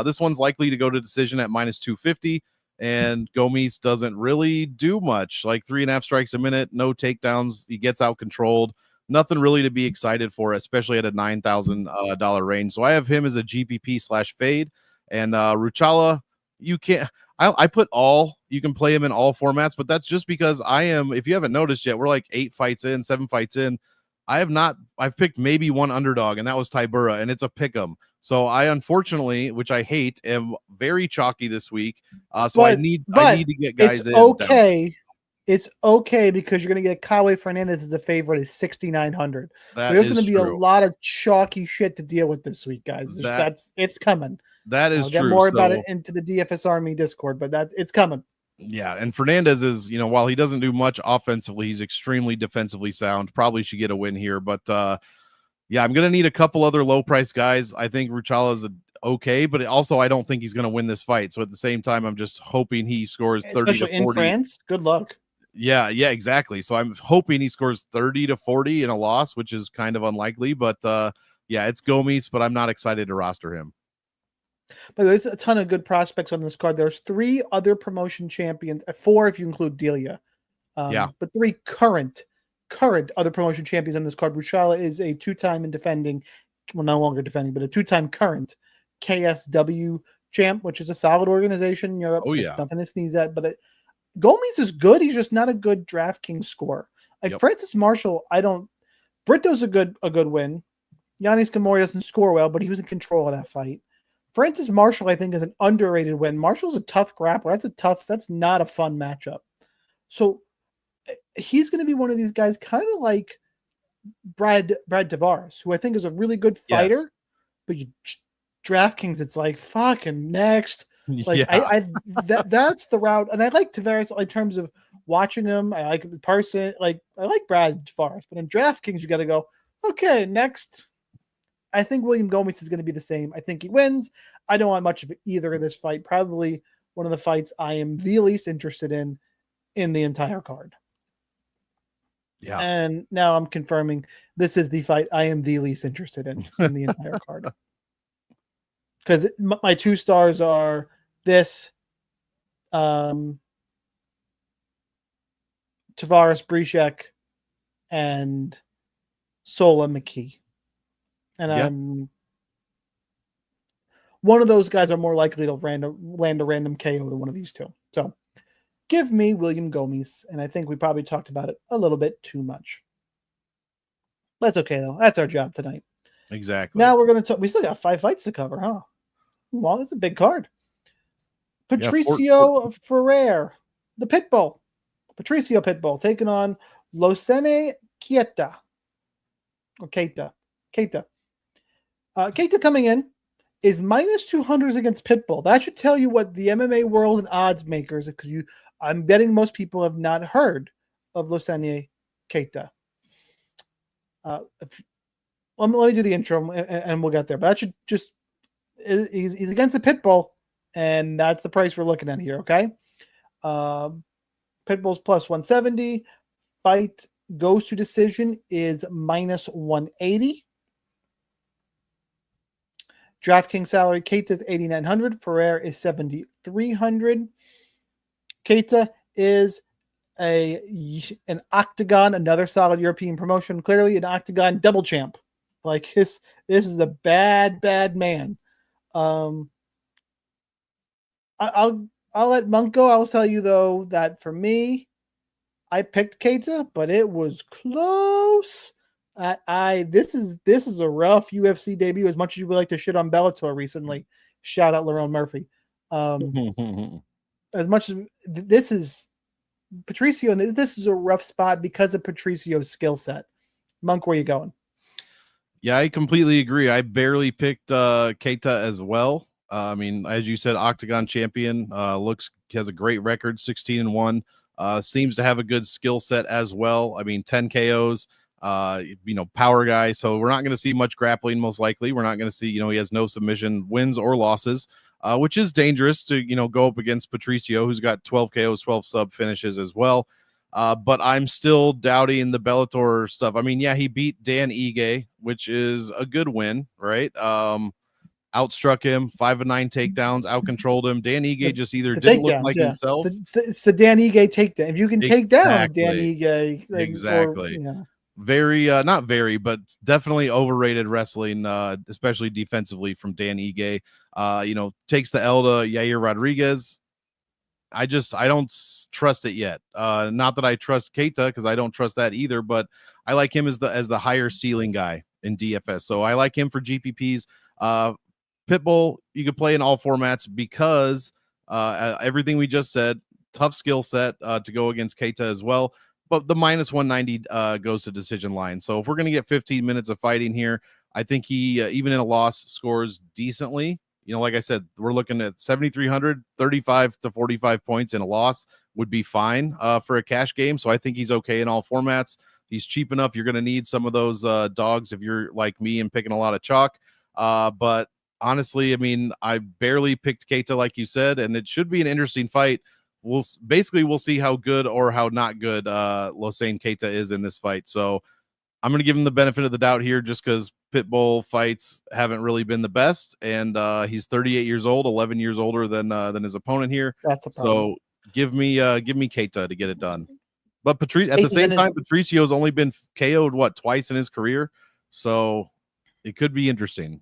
This one's likely to go to decision at -250. And Gomes doesn't really do much, like 3.5 strikes a minute, no takedowns. He gets out controlled. Nothing really to be excited for, especially at a $9,000 range. So I have him as a GPP/fade. And Ruchala, you can't. I put all. You can play him in all formats, but that's just because I am. If you haven't noticed yet, we're like 7 fights in. I've picked maybe one underdog, and that was Tybura, and it's a pick'em. So I unfortunately, which I hate, am very chalky this week. So I need to get guys in. Okay. It's okay because you're going to get Kawe Fernandez as a favorite at 6,900. There's going to be a lot of chalky shit to deal with this week, guys. It's coming. That is I'll get true. more about it into the DFS Army Discord, but it's coming. Yeah, and Fernandez is, while he doesn't do much offensively, he's extremely defensively sound. Probably should get a win here, but yeah, I'm going to need a couple other low-priced guys. I think Ruchala is okay, but also I don't think he's going to win this fight. So at the same time, I'm just hoping he scores 30 to 40. In France, good luck. Yeah, exactly. So I'm hoping he scores 30 to 40 in a loss, which is kind of unlikely. But yeah, it's Gomes, but I'm not excited to roster him. But there's a ton of good prospects on this card. There's 3 other promotion champions, 4 if you include Delia. But 3 current other promotion champions on this card. Ruchala is a 2-time and defending, well, no longer defending, but a 2-time current KSW champ, which is a solid organization in Europe. Oh, yeah. Nothing to sneeze at, but Gomes is good. He's just not a good DraftKings scorer. Francis Marshall, Brito's a good win. Yanis Gamori doesn't score well, but he was in control of that fight. Francis Marshall, I think, is an underrated win. Marshall's a tough grappler. That's not a fun matchup. So he's going to be one of these guys, kind of like Brad Tavares, who I think is a really good fighter, but DraftKings, it's like fucking next. Like that's the route. And I like Tavares in terms of watching him. I like the person. Like I like Brad Tavares, but in DraftKings, you got to go, okay, next. I think William Gomes is going to be the same. I think he wins. I don't want much of either of this fight. Probably one of the fights I am the least interested in the entire card. Yeah. And now I'm confirming this is the fight I am the least interested in the entire card. Because my 2 stars are this Tavares Brishek and Sola McKee. And one of those guys are more likely to land a random KO than one of these 2. So give me William Gomes, and I think we probably talked about it a little bit too much. That's okay, though. That's our job tonight. Exactly. Now we're going to talk. We still got 5 fights to cover, huh? Long. It's a big card. Patricio Ferrer, the Pitbull. Patricio Pitbull taking on Losene Keita. Or Keita. Keita coming in is -200s against Pitbull. That should tell you what the MMA world and odds makers, because I'm betting most people have not heard of Losene Keita. Let me do the intro and we'll get there. But that should just he's against the Pitbull, and that's the price we're looking at here. Okay, Pitbull's +170. Fight goes to decision is -180. DraftKings salary, Keita is 8,900. Ferrer is 7,300. Keita is an Octagon, another solid European promotion. Clearly an Octagon double champ. Like this is a bad man. I'll let Monk go. I'll tell you though that for me, I picked Keita, but it was close. This is a rough UFC debut. As much as you would like to shit on Bellator recently, shout out Lerone Murphy. As much as this is Patricio, and this is a rough spot because of Patricio's skill set. Monk, where you going? Yeah, I completely agree. I barely picked Keita as well. I mean, as you said, Octagon champion, has a great record, 16-1. Seems to have a good skill set as well. I mean, 10 KOs, power guy. So we're not going to see much grappling, most likely. We're not going to see, he has no submission wins or losses, which is dangerous to, go up against Patricio, who's got 12 KOs, 12 sub finishes as well. But I'm still doubting the Bellator stuff. I mean, yeah, he beat Dan Ige, which is a good win, right? Outstruck him, 5 of 9 takedowns, outcontrolled him. Dan Ige just either didn't look like himself. It's the Dan Ige takedown. If you can take down Dan Ige, exactly. Very, not very, but definitely overrated wrestling, especially defensively from Dan Ige. Takes the L to Yair Rodriguez. I don't trust it yet. Not that I trust Keita, because I don't trust that either, but I like him as the higher ceiling guy in DFS. So I like him for GPPs. Pitbull, you could play in all formats because everything we just said, tough skill set to go against Keita as well. But the minus 190 goes to decision line. So if we're going to get 15 minutes of fighting here, I think he, even in a loss, scores decently. Like I said, we're looking at 7,300, 35 to 45 points in a loss would be fine for a cash game. So I think he's okay in all formats. He's cheap enough. You're going to need some of those dogs if you're like me and picking a lot of chalk. But honestly, I mean, I barely picked Keita, like you said, and it should be an interesting fight. We'll see how good or how not good Losane Keita is in this fight. So I'm going to give him the benefit of the doubt here just because Pitbull fights haven't really been the best. And he's 38 years old, 11 years older than his opponent here. That's the problem. So give me Keita to get it done. But at the same time, Patricio's only been KO'd, twice in his career. So it could be interesting.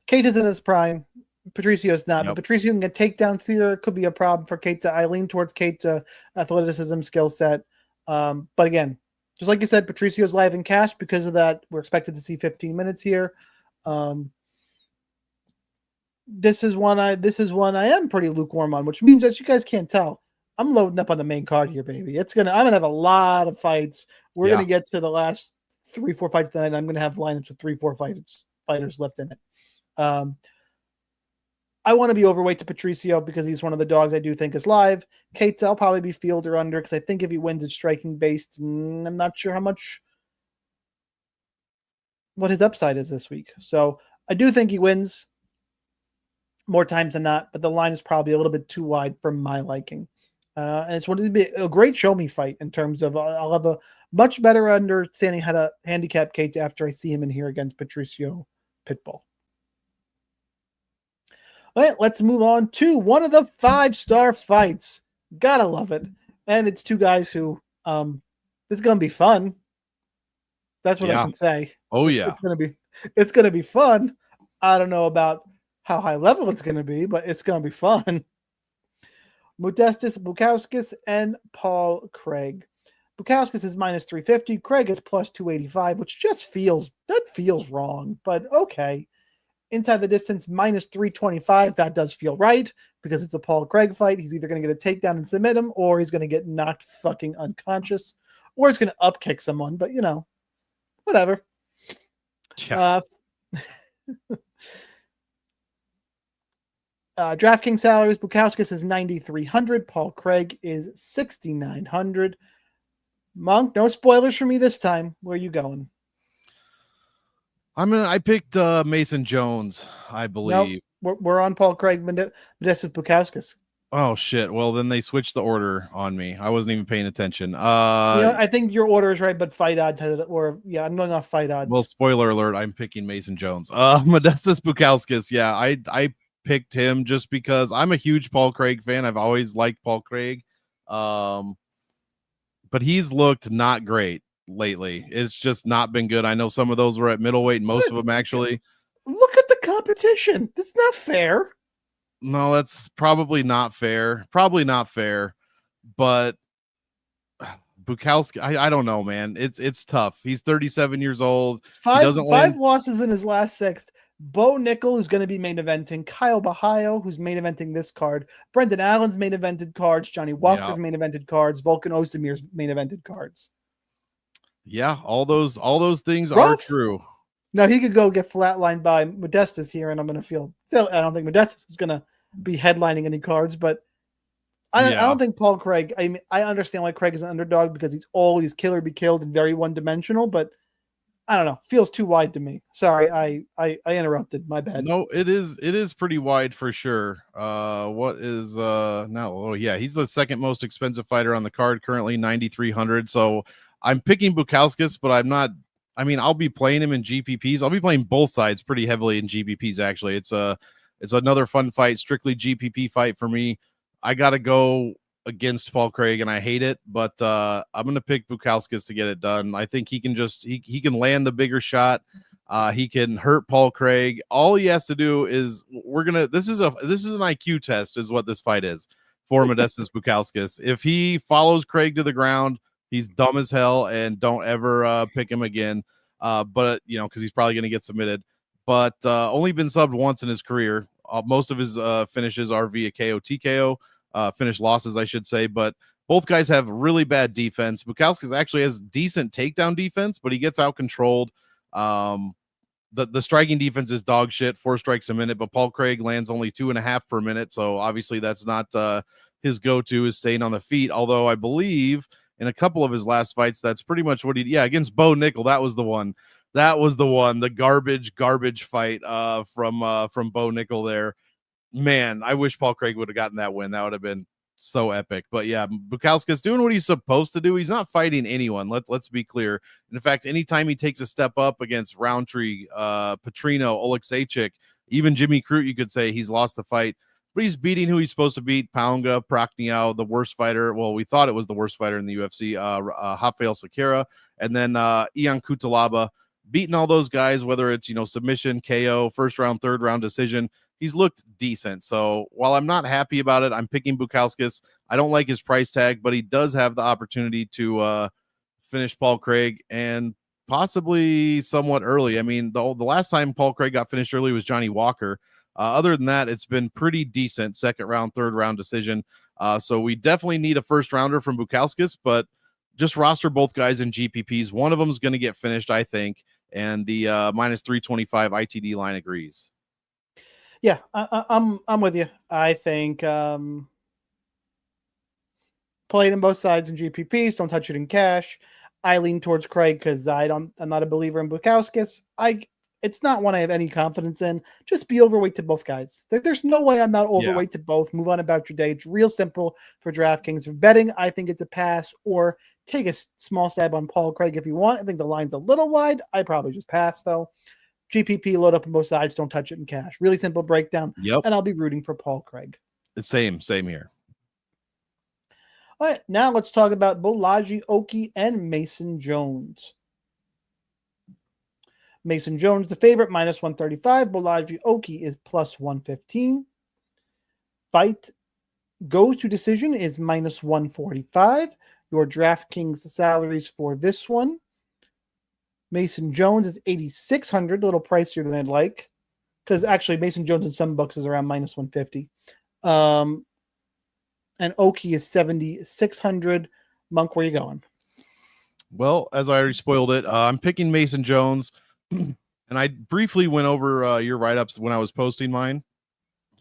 Keita's in his prime. Patricio's not. Yep. But Patricio can get takedowns here. Could be a problem for Keita. I lean towards Keita, athleticism, skill set. But again, just like you said, Patricio's live in cash. Because of that, we're expected to see 15 minutes here. This is one I am pretty lukewarm on, which means, as you guys can't tell, I'm loading up on the main card here, baby. I'm gonna have a lot of fights. We're gonna get to the last 3-4 fights tonight. I'm gonna have lineups with 3-4 fighters left in it. I want to be overweight to Patricio because he's one of the dogs I do think is live. Keita, I'll probably be field or under because I think if he wins, it's striking based. And I'm not sure what his upside is this week. So I do think he wins more times than not, but the line is probably a little bit too wide for my liking. And it's going to be a great show me fight in terms of I'll have a much better understanding how to handicap Keita after I see him in here against Patricio Pitbull. All right, let's move on to one of the 5-star fights. Gotta love it. And it's two guys who it's gonna be fun. That's what I can say. It's gonna be fun. I don't know about how high level it's gonna be, but it's gonna be fun. Modestas Bukauskas and Paul Craig. Bukauskas is minus 350. Craig is plus 285, which just feels wrong, but okay. Inside the distance, minus 325. That does feel right because it's a Paul Craig fight. He's either going to get a takedown and submit him, or he's going to get knocked fucking unconscious, or he's going to upkick someone. But whatever. Yeah. DraftKings salaries: Bukauskas is 9,300. Paul Craig is 6,900. Monk, no spoilers for me this time. Where are you going? I picked Mason Jones, I believe. Nope, we're on Paul Craig, Modestas Bukauskas. Oh shit! Well, then they switched the order on me. I wasn't even paying attention. I think your order is right, but fight odds has it. I'm going off fight odds. Well, spoiler alert: I'm picking Mason Jones. Modestas Bukauskas. Yeah, I picked him just because I'm a huge Paul Craig fan. I've always liked Paul Craig, but he's looked not great lately. It's just not been good. I know some of those were at middleweight, most of them actually. Look at the competition. That's not fair. No, that's probably not fair. But Bukowski, I don't know, man. It's tough. He's 37 years old. Five losses in his last 6. Bo Nickel, who's going to be main eventing. Kyle Bahayo, who's main eventing this card. Brendan Allen's main evented cards. Johnny Walker's main evented cards. Vulcan Ozdemir's main evented cards. Yeah, all those things are true. Now he could go get flatlined by Modestas here, and I'm going to feel. I don't think Modestas is going to be headlining any cards, but I don't think Paul Craig. I mean, I understand why Craig is an underdog because he's always kill or be killed and very one-dimensional, but I don't know. Feels too wide to me. Sorry, I interrupted. My bad. No, it is pretty wide for sure. What is now? Oh yeah, he's the second most expensive fighter on the card currently, 9,300. So I'm picking Bukowskis, but I'm not. I mean, I'll be playing him in GPPs. I'll be playing both sides pretty heavily in GPPs. Actually, it's another fun fight, strictly GPP fight for me. I got to go against Paul Craig, and I hate it, but I'm going to pick Bukowskis to get it done. I think he can he can land the bigger shot. He can hurt Paul Craig. All he has to do is this is an IQ test is what this fight is for Modestas Bukowskis. If he follows Craig to the ground, he's dumb as hell, and don't ever pick him again. But because he's probably going to get submitted. But only been subbed once in his career. Most of his finishes are via KO, TKO. Finish losses, I should say, but both guys have really bad defense. Bukowskis actually has decent takedown defense, but he gets out controlled. The striking defense is dog shit, 4 strikes a minute, but Paul Craig lands only 2.5 per minute. So obviously that's not his go-to is staying on the feet. Although I believe in a couple of his last fights, that's pretty much what against Bo Nickel. That was the one, the garbage fight from Bo Nickel there. Man, I wish Paul Craig would have gotten that win. That would have been so epic. But yeah, Bukowski's doing what he's supposed to do. He's not fighting anyone. Let's be clear. And in fact, anytime he takes a step up against Roundtree, Petrino, Oleksiejczyk, even Jimmy Crute, you could say he's lost the fight. But he's beating who he's supposed to beat. Pounga, Prachnio, the worst fighter. Well, we thought it was the worst fighter in the UFC. Rafael Sakira, and then Ian Cutelaba, beating all those guys, whether it's submission, KO, first round, third round decision. He's looked decent. So while I'm not happy about it, I'm picking Bukowskis. I don't like his price tag, but he does have the opportunity to finish Paul Craig, and possibly somewhat early. I mean, the last time Paul Craig got finished early was Johnny Walker. Other than that, it's been pretty decent. Second round, third round decision. So we definitely need a first rounder from Bukowskis, but just roster both guys in GPPs. One of them is going to get finished, I think, and the minus 325 ITD line agrees. Yeah, I'm with you. I think play it in both sides in GPPs. Don't touch it in cash. I lean towards Craig because I'm not a believer in Bukowskis. It's not one I have any confidence in. Just be overweight to both guys. There's no way I'm not overweight to both. Move on about your day. It's real simple for DraftKings. For betting, I think it's a pass, or take a small stab on Paul Craig if you want. I think the line's a little wide. I probably just pass though. GPP, load up on both sides. Don't touch it in cash. Really simple breakdown. Yep. And I'll be rooting for Paul Craig. The same here. All right, now let's talk about Borralho, Oki, and Mason Jones. Mason Jones, the favorite, minus 135. Borralho, Oki is plus 115. Fight goes to decision is minus 145. Your DraftKings salaries for this one. Mason Jones is 8,600, a little pricier than I'd like. Because actually, Mason Jones in some books is around minus 150. And Oki is 7,600. Monk, where you going? Well, as I already spoiled it, I'm picking Mason Jones. And I briefly went over your write-ups when I was posting mine.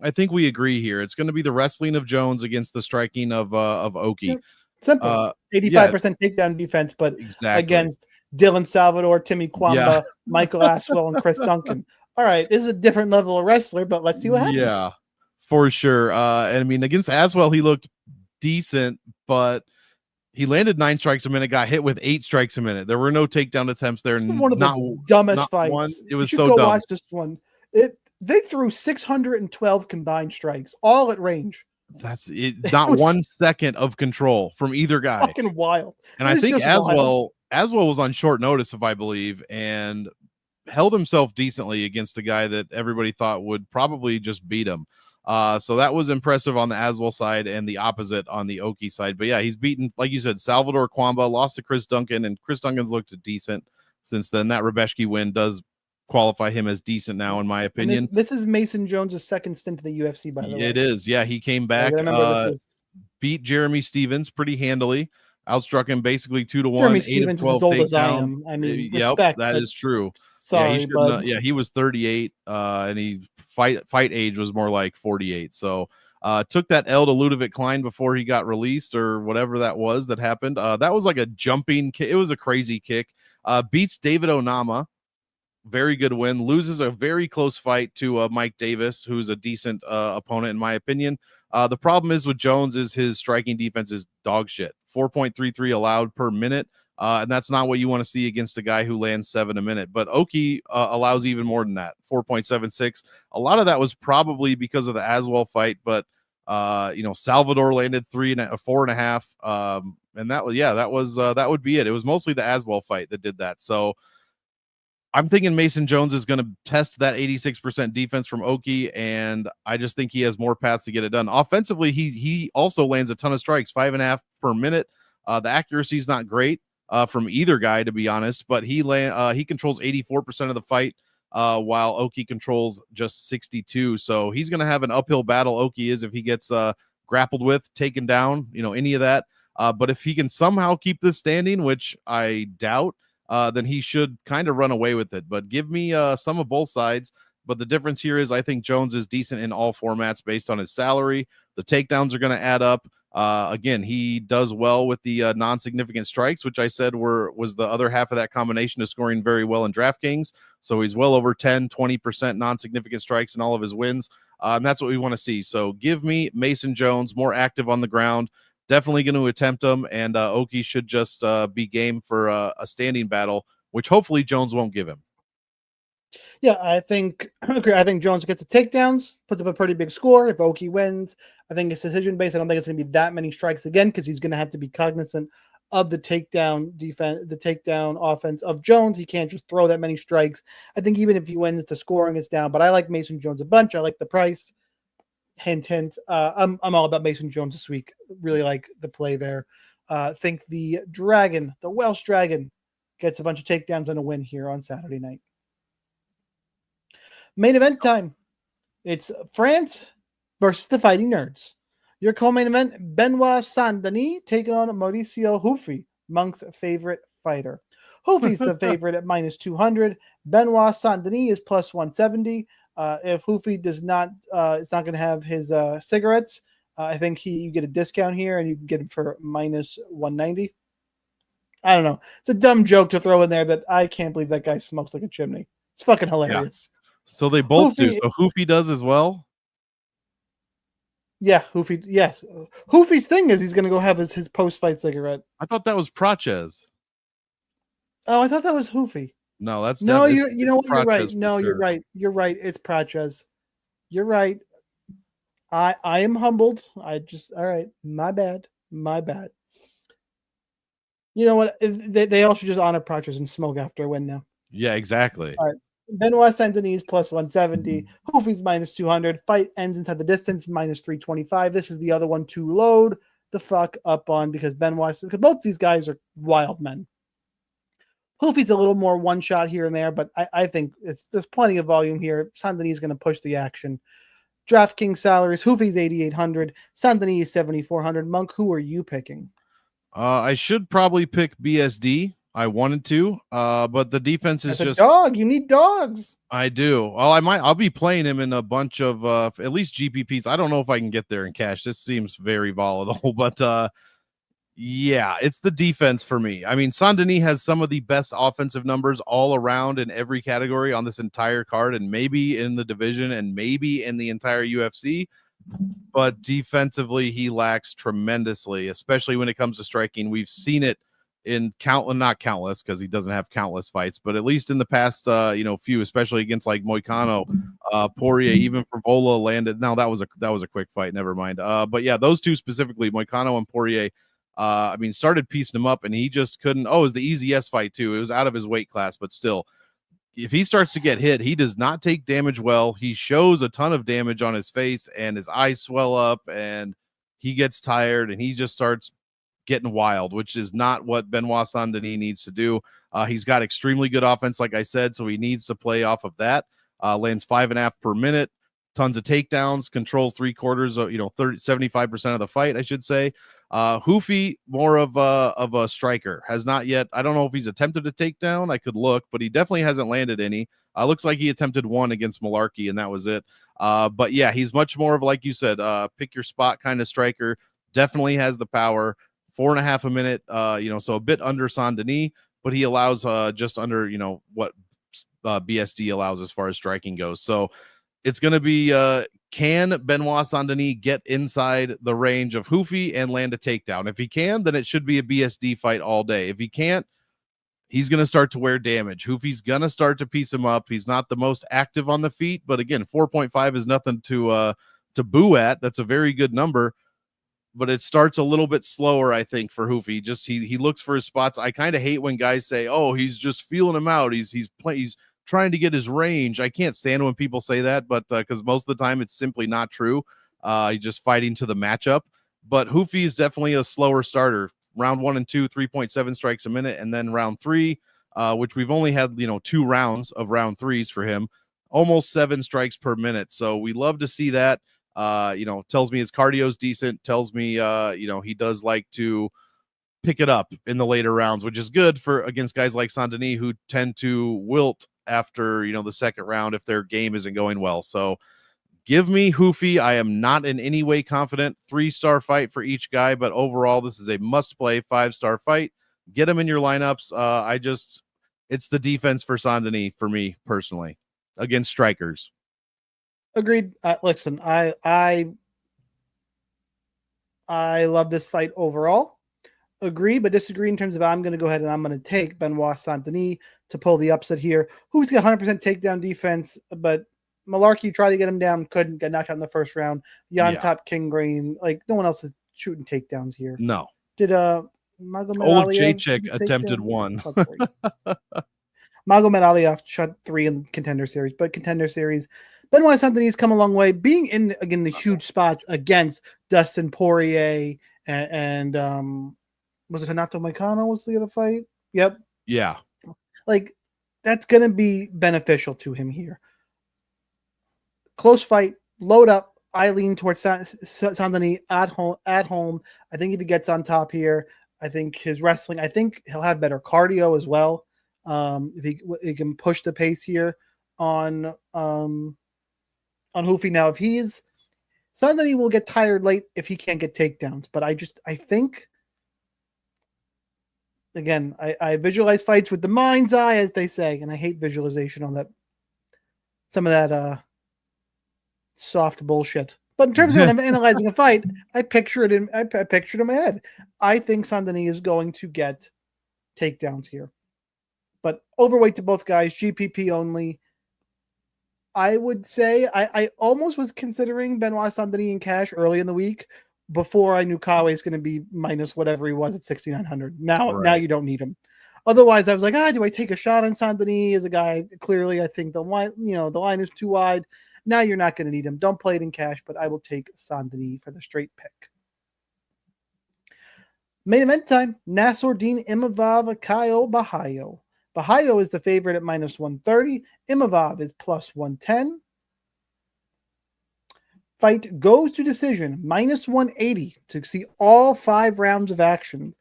I think we agree here. It's going to be the wrestling of Jones against the striking of Oki. Yep. Simple. 85% takedown defense, but against Dylan Salvador, Timmy Kwamba, Michael Aswell, and Chris Duncan. All right, this is a different level of wrestler, but let's see what happens. Yeah, for sure. And I mean, against Aswell, he looked decent, but he landed 9 strikes a minute, got hit with 8 strikes a minute. There were no takedown attempts there. One of the dumbest fights. One. It was you so go dumb. Watch this one. They threw 612 combined strikes, all at range. That's it. Not 1 second of control from either guy. Fucking wild. And I think Aswell was on short notice, if I believe, and held himself decently against a guy that everybody thought would probably just beat him. So that was impressive on the Aswell side and the opposite on the Oki side. But yeah, he's beaten, like you said, Salvador Kwamba, lost to Chris Duncan, and Chris Duncan's looked decent since then. That Rebeshki win does qualify him as decent now, in my opinion. This is Mason Jones' second stint in the UFC, by the way. It is. Yeah, he came back, beat Jeremy Stevens pretty handily, outstruck him basically 2-1. Jeremy Stevens is as old as I am. I mean, respect. That is true. Sorry, bud. He was 38, and he fight age was more like 48. So took that L to Ludovic Klein before he got released or whatever that was that happened. That was like a jumping kick. It was a crazy kick. Beats David Onama. Very good win. Loses a very close fight to Mike Davis, who's a decent opponent in my opinion. The problem is with Jones is his striking defense is dog shit. 4.33 allowed per minute. And that's not what you want to see against a guy who lands 7 a minute. But Oki allows even more than that, 4.76. A lot of that was probably because of the Aswell fight, but Salvador landed 4.5. And that would be it. It was mostly the Aswell fight that did that. So I'm thinking Mason Jones is going to test that 86% defense from Oki, and I just think he has more paths to get it done. Offensively, he also lands a ton of strikes, 5.5 per minute. The accuracy is not great from either guy, to be honest, but he controls 84% of the fight, while Oki controls just 62. So he's going to have an uphill battle. Oki is if he gets grappled with, taken down, any of that. But if he can somehow keep this standing, which I doubt, then he should kind of run away with it. But give me some of both sides. But the difference here is I think Jones is decent in all formats based on his salary. The takedowns are going to add up. Again, he does well with the non-significant strikes, which I said was the other half of that combination of scoring very well in DraftKings. So he's well over 10-20% non-significant strikes in all of his wins. And that's what we want to see. So give me Mason Jones, more active on the ground. Definitely going to attempt them, and Oki should just be game for a standing battle, which hopefully Jones won't give him. Yeah, I think Jones gets the takedowns, puts up a pretty big score. If Oki wins, I think it's decision based. I don't think it's going to be that many strikes again because he's going to have to be cognizant of the takedown defense, the takedown offense of Jones. He can't just throw that many strikes. I think even if he wins, the scoring is down. But I like Mason Jones a bunch. I like the price. Hint, hint. I'm all about Mason Jones this week. Really like the play there. Think the Welsh Dragon, gets a bunch of takedowns and a win here on Saturday night. Main event time. It's France versus the Fighting Nerds. Your co-main event, Benoit Saint-Denis taking on Mauricio Hufi, Monk's favorite fighter. Hufi's the favorite at -200. Benoit Saint-Denis is +170. If Hufi is not going to have his cigarettes, I think you get a discount here and you can get him for -190. I don't know. It's a dumb joke to throw in there that I can't believe that guy smokes like a chimney. It's fucking hilarious. Yeah. So they both do. So Hufi does as well? Yeah, Hufi. Yes. Hufi's thing is he's going to go have his post-fight cigarette. I thought that was Praches. Oh, I thought that was Hufi. No, that's no. You know what? You're right. No, sure. You're right. You're right. It's Praches. You're right. I am humbled. All right. My bad. You know what? They all should just honor Praches and smoke after a win now. Yeah, exactly. All right. Benoit Saint-Denis +170. Hufi's -200. Fight ends inside the distance, -325. This is the other one to load the fuck up on because both these guys are wild men. Hufi's a little more one shot here and there, but I think there's plenty of volume here. Saint-Denis is going to push the action. DraftKings salaries, Hufi's 8,800. Saint-Denis is 7,400. Monk, who are you picking? I should probably pick BSD. I wanted to, but the defense is just dog. You need dogs. I do. Well, I'll be playing him in a bunch of at least GPPs. I don't know if I can get there in cash. This seems very volatile, but yeah, it's the defense for me. I mean, Saint-Denis has some of the best offensive numbers all around in every category on this entire card, and maybe in the division, and maybe in the entire UFC. But defensively, he lacks tremendously, especially when it comes to striking. We've seen it in not countless because he doesn't have countless fights, but at least in the past few, especially against like Moicano, Poirier, even Favola landed. Now that was a quick fight, never mind. But yeah, those two specifically, Moicano and Poirier, started piecing him up and he just couldn't. Oh, it was the easy fight too. It was out of his weight class, but still if he starts to get hit, he does not take damage well. He shows a ton of damage on his face, and his eyes swell up, and he gets tired, and he just starts getting wild, which is not what Benoit Saint-Denis needs to do. He's got extremely good offense, like I said, so he needs to play off of that. Lands 5.5 per minute, tons of takedowns, controls 3/4 of 75% of the fight, I should say. Hoofy, more of a striker, has not yet. I don't know if he's attempted a takedown. I could look, but he definitely hasn't landed any. Looks like he attempted one against Malarkey, and that was it. But yeah, he's much more of, like you said, pick your spot kind of striker. Definitely has the power. 4.5 a minute, so a bit under Saint-Denis, but he allows just under, what BSD allows as far as striking goes. So it's going to be, can Benoit Saint-Denis get inside the range of Hoofy and land a takedown? If he can, then it should be a BSD fight all day. If he can't, he's going to start to wear damage. Hoofy's going to start to piece him up. He's not the most active on the feet, but again, 4.5 is nothing to boo at. That's a very good number. But it starts a little bit slower, I think, for Hoofy. Just he looks for his spots. I kind of hate when guys say, "Oh, he's just feeling him out. He's trying to get his range." I can't stand when people say that, but because most of the time it's simply not true. He's just fighting to the matchup. But Hoofy is definitely a slower starter. Round 1 and 2, 3.7 strikes a minute, and then round 3, which we've only had 2 rounds of round 3s for him, almost 7 strikes per minute. So we love to see that. Tells me his cardio is decent, tells me, he does like to pick it up in the later rounds, which is good for against guys like Saint-Denis who tend to wilt after, the second round if their game isn't going well. So give me Hoofy. I am not in any way confident. 3-star fight for each guy, but overall, this is a must-play 5-star fight. Get them in your lineups. It's the defense for Saint-Denis for me personally against strikers. Agreed. Listen, I love this fight overall. Agree, but disagree in terms of I'm going to go ahead and I'm going to take Benoit Saint-Denis to pull the upset here. Who's got 100% takedown defense, but Malarkey tried to get him down, couldn't, get knocked out in the first round. Top King Green, no one else is shooting takedowns here. No. Did Magomed Jacek attempted one. Magomed Aliev shot 3 in Contender Series, but Contender Series, Benoit Saint-Denis come a long way, being in, again, the huge spots against Dustin Poirier and was it Renato Moicano was the other fight? Yep. Yeah. That's going to be beneficial to him here. Close fight, load up. I lean towards Saint-Denis at home. I think if he gets on top here, I think his wrestling, I think he'll have better cardio as well. If he can push the pace here on Hoofy. Now, if he's Saint-Denis will get tired late if he can't get takedowns. But I think, again, I visualize fights with the mind's eye, as they say, and I hate visualization on that. Some of that soft bullshit. But in terms of when I'm analyzing a fight, I picture it in my head. I think Saint-Denis is going to get takedowns here. But overweight to both guys, GPP only. I would say I almost was considering Benoit Saint-Denis in cash early in the week before I knew Kawe is going to be minus whatever he was at 6,900. Now you don't need him. Otherwise, I was like, do I take a shot on Saint-Denis as a guy? Clearly, I think the line is too wide. Now you're not going to need him. Don't play it in cash, but I will take Saint-Denis for the straight pick. Main event time: Nassourdine Imavov, Caio Borralho. Borralho is the favorite at minus 130. Imavov is plus 110. Fight goes to decision, minus 180 to see all 5 rounds of action.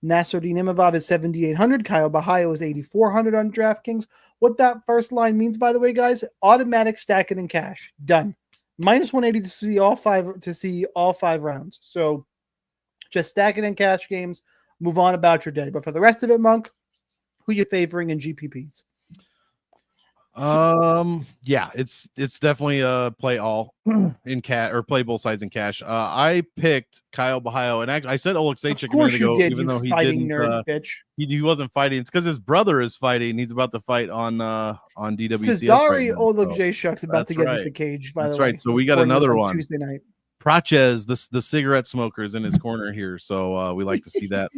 Nassourdine Imavov is 7,800. Caio Borralho is 8,400 on DraftKings. What that first line means, by the way, guys, automatic stack it in cash. Done. Minus 180 to see all 5 rounds. So just stack it in cash games. Move on about your day. But for the rest of it, Monk, who you favoring in GPPs? Yeah, it's definitely play all in cash or play both sides in cash. I picked Caio Borralho, and I said Oleksiejczuk a minute ago, even though he didn't. Nerd, he wasn't fighting. It's because his brother is fighting. He's about to fight on DWCS. Cesare Oleksiejczuk's about to get into the cage. By the way, that's right. So we got another one Tuesday night. Praches, the cigarette smoker, is in his corner here, so we like to see that.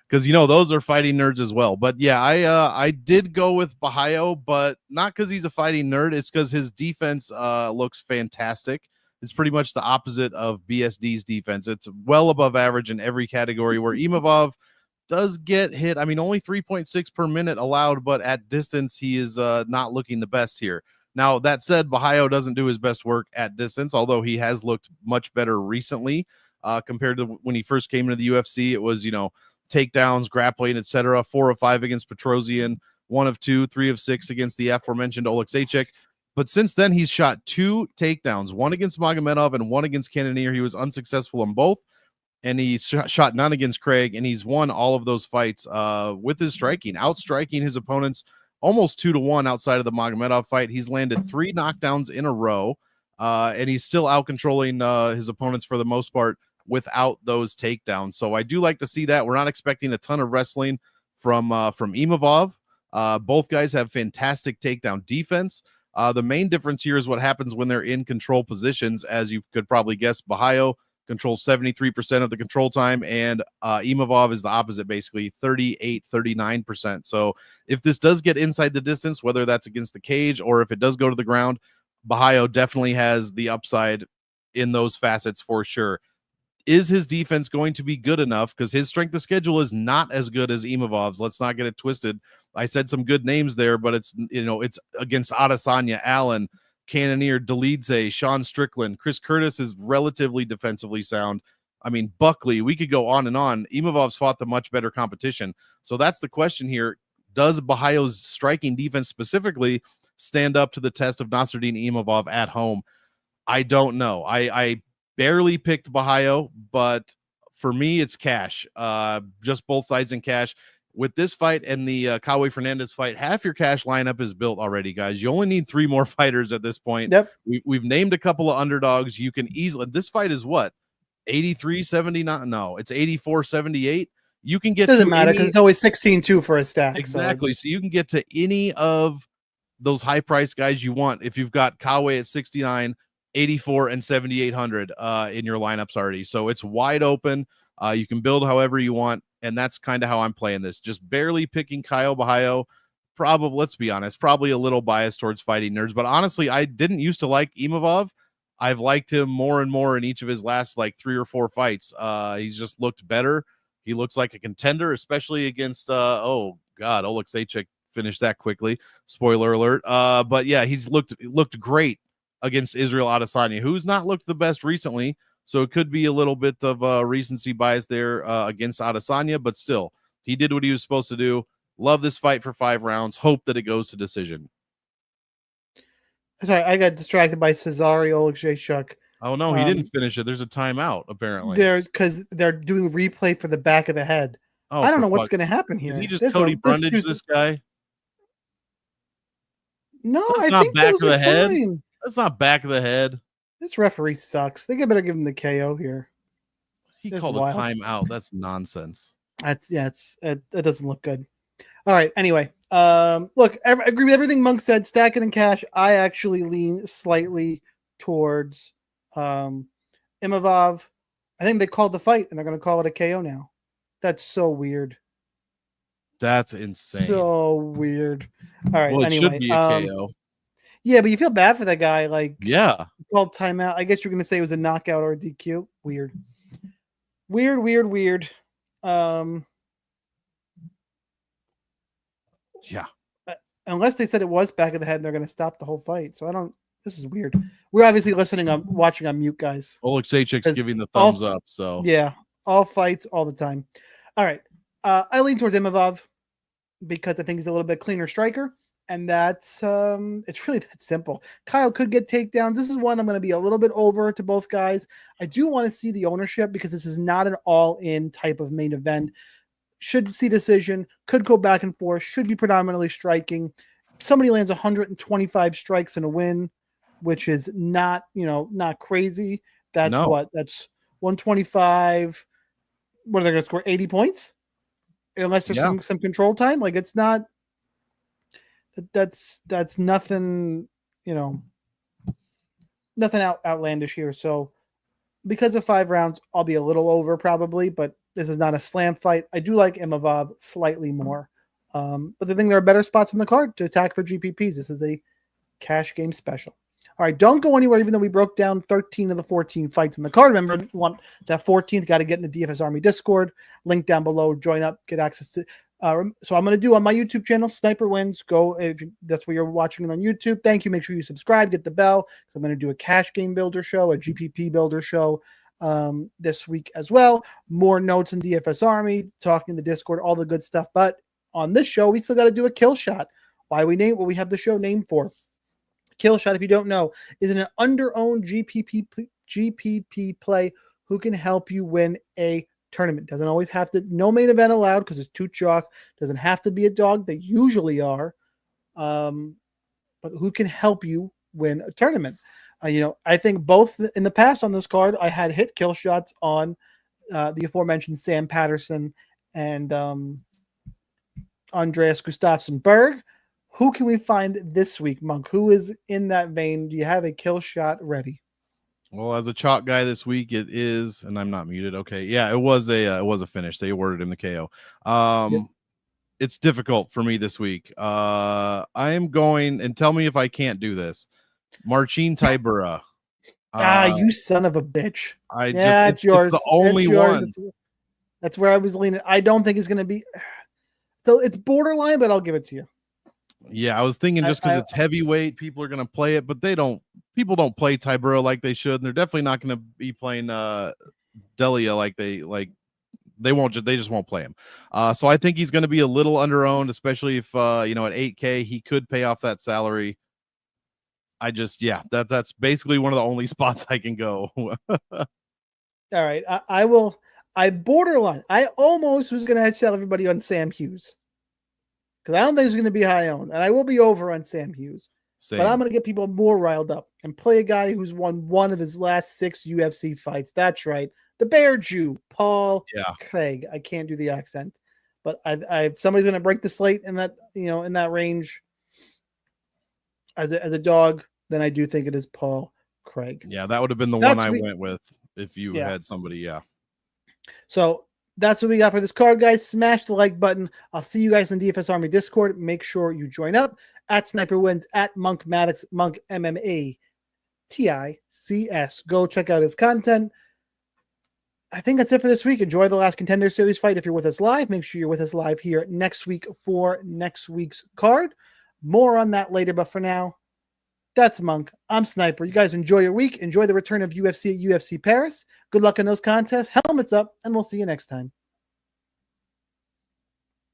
because those are fighting nerds as well. But yeah, I did go with Borralho, but not because he's a fighting nerd. It's because his defense looks fantastic. It's pretty much the opposite of BSD's defense. It's well above average in every category, where Imavov does get hit. I mean, only 3.6 per minute allowed, but at distance, he is not looking the best here. Now, that said, Borralho doesn't do his best work at distance, although he has looked much better recently compared to when he first came into the UFC. It was, takedowns, grappling, etc. 4 of 5 against Petrosian, 1 of 2, 3 of 6 against the aforementioned Oleksiejczuk. But since then, he's shot 2 takedowns, 1 against Magomedov and 1 against Cannonier. He was unsuccessful in both, and he shot none against Craig, and he's won all of those fights with his striking, outstriking his opponents almost 2-1 outside of the Magomedov fight. He's landed 3 knockdowns in a row, and he's still out-controlling his opponents for the most part without those takedowns. So I do like to see that. We're not expecting a ton of wrestling from Imavov. Both guys have fantastic takedown defense. The main difference here is what happens when they're in control positions. As you could probably guess, Borralho controls 73% of the control time, and Imavov is the opposite, basically 39%. So if this does get inside the distance, whether that's against the cage or if it does go to the ground, Borralho definitely has the upside in those facets for sure. Is his defense going to be good enough? Because his strength of schedule is not as good as Imavov's. Let's not get it twisted. I said some good names there, but it's against Adesanya, Allen, Cannonier, Dolidze, Sean Strickland. Chris Curtis is relatively defensively sound. I mean, Buckley, we could go on and on. Imavov's fought the much better competition. So that's the question here. Does Borralho's striking defense specifically stand up to the test of Nasruddin Imavov at home? I don't know. I barely picked Borralho, but for me, it's cash. Just both sides in cash. With this fight and the Kawe Fernandez fight, half your cash lineup is built already, guys. You only need 3 more fighters at this point. Yep. We've named a couple of underdogs. You can easily, this fight is what? 83-79? No, it's 84-78. You can get doesn't matter because it's always 16-2 for a stack. Exactly. So you can get to any of those high priced guys you want if you've got Kawe at 69, 84, and 7,800 in your lineups already. So it's wide open. You can build however you want, and that's kind of how I'm playing this. Just barely picking Kyle Borralho. Probably, let's be honest, probably a little biased towards fighting nerds, but honestly, I didn't used to like Imavov. I've liked him more and more in each of his last 3 or 4 fights. He's just looked better. He looks like a contender, especially against Oleksiejczuk finished that quickly. Spoiler alert. But yeah, he's looked great against Israel Adesanya, who's not looked the best recently. So it could be a little bit of recency bias there against Adesanya, but still, he did what he was supposed to do. Love this fight for 5 rounds. Hope that it goes to decision. Sorry, I got distracted by Cesare Oleksiejczuk. Oh no, he didn't finish it. There's a timeout apparently. There's because they're doing replay for the back of the head. Oh, I don't know what's going to happen here. Did he just Cody Brundage this guy? No, I think back of the head. Fine. That's not back of the head. This referee sucks. They better give him the KO here. He called a timeout. That's nonsense. It doesn't look good. All right. Anyway, look, I agree with everything Monk said. Stacking and cash. I actually lean slightly towards Imavov. I think they called the fight, and they're going to call it a KO now. That's so weird. That's insane. So weird. All right. Well, it anyway, should be a KO. Yeah, but you feel bad for that guy. Yeah, called timeout. I guess you're going to say it was a knockout or a DQ. Weird. Yeah. Unless they said it was back of the head and they're going to stop the whole fight. So this is weird. We're obviously watching on mute, guys. Oleksiejczuk's giving the thumbs up. So yeah, all fights all the time. All right. I lean towards Imavov because I think he's a little bit cleaner striker. And that's it's really that simple. Kyle could get takedowns. This is one I'm going to be a little bit over to both guys. I do want to see the ownership because this is not an all-in type of main event. Should see decision, could go back and forth, should be predominantly striking. Somebody lands 125 strikes in a win, which is not crazy. That's that's 125. What are they going to score? 80 points? Unless there's some control time. It's not. That's nothing, nothing outlandish here. So because of 5 rounds, I'll be a little over probably, but This is not a slam fight. I do like Imavov slightly more. But I think there are better spots on the card to attack for GPPs. This is a cash game special. All right, don't go anywhere, even though we broke down 13 of the 14 fights in the card. Remember, if you want that 14th, got to get in the DFS Army Discord. Link down below. Join up, get access to. So I'm going to do on my YouTube channel, Sniper Wins. Go if that's where you're watching it on YouTube. Thank you. Make sure you subscribe, get the bell, because I'm going to do a cash game builder show, a GPP builder show this week as well. More notes in DFS Army, talking in the Discord, all the good stuff. But on this show, we still got to do a kill shot. Why we name what we have the show named for. Killshot, if you don't know, is an under-owned GPP play who can help you win a tournament. Doesn't always have to, no main event allowed because it's too chalk. Doesn't have to be a dog. They usually are. But who can help you win a tournament? I think both in the past on this card, I had hit kill shots on the aforementioned Sam Patterson and Andreas Gustafsson Berg. Who can we find this week, Monk? Who is in that vein? Do you have a kill shot ready? Well, as a chalk guy this week, it is, and I'm not muted. Okay, yeah, it was a finish. They awarded him the KO. Yep. It's difficult for me this week. I am going, and tell me if I can't do this. Marcin Tybura. You son of a bitch! It's yours. It's the only one. That's where I was leaning. I don't think it's going to be. So it's borderline, but I'll give it to you. Yeah, I was thinking just because it's heavyweight, people are going to play it, but people don't play Tybura like they should, and they're definitely not going to be playing Delia like they just won't play him. So I think he's going to be a little underowned, especially if at 8K he could pay off that salary. That's basically one of the only spots I can go. All right, I borderline. I almost was going to sell everybody on Sam Hughes. Because I don't think it's going to be high owned. And I will be over on Sam Hughes. Same. But I'm going to get people more riled up and play a guy who's won one of his last 6 UFC fights. That's right. The Bear Jew, Paul Craig. I can't do the accent. But somebody's going to break the slate in that, in that range as a dog, then I do think it is Paul Craig. Yeah, that would have been the one I went with if you had somebody, So that's what we got for this card, guys. Smash the like button. I'll see you guys in DFS Army Discord. Make sure you join up at Sniper Wins, at Monk Maddox, Monk MMA TICS. Go check out his content. I think that's it for this week. Enjoy the last Contender Series fight. If you're with us live, make sure you're with us live here next week for next week's card. More on that later, but for now, that's Monk. I'm Sniper. You guys enjoy your week. Enjoy the return of UFC at UFC Paris. Good luck in those contests. Helmets up, and we'll see you next time.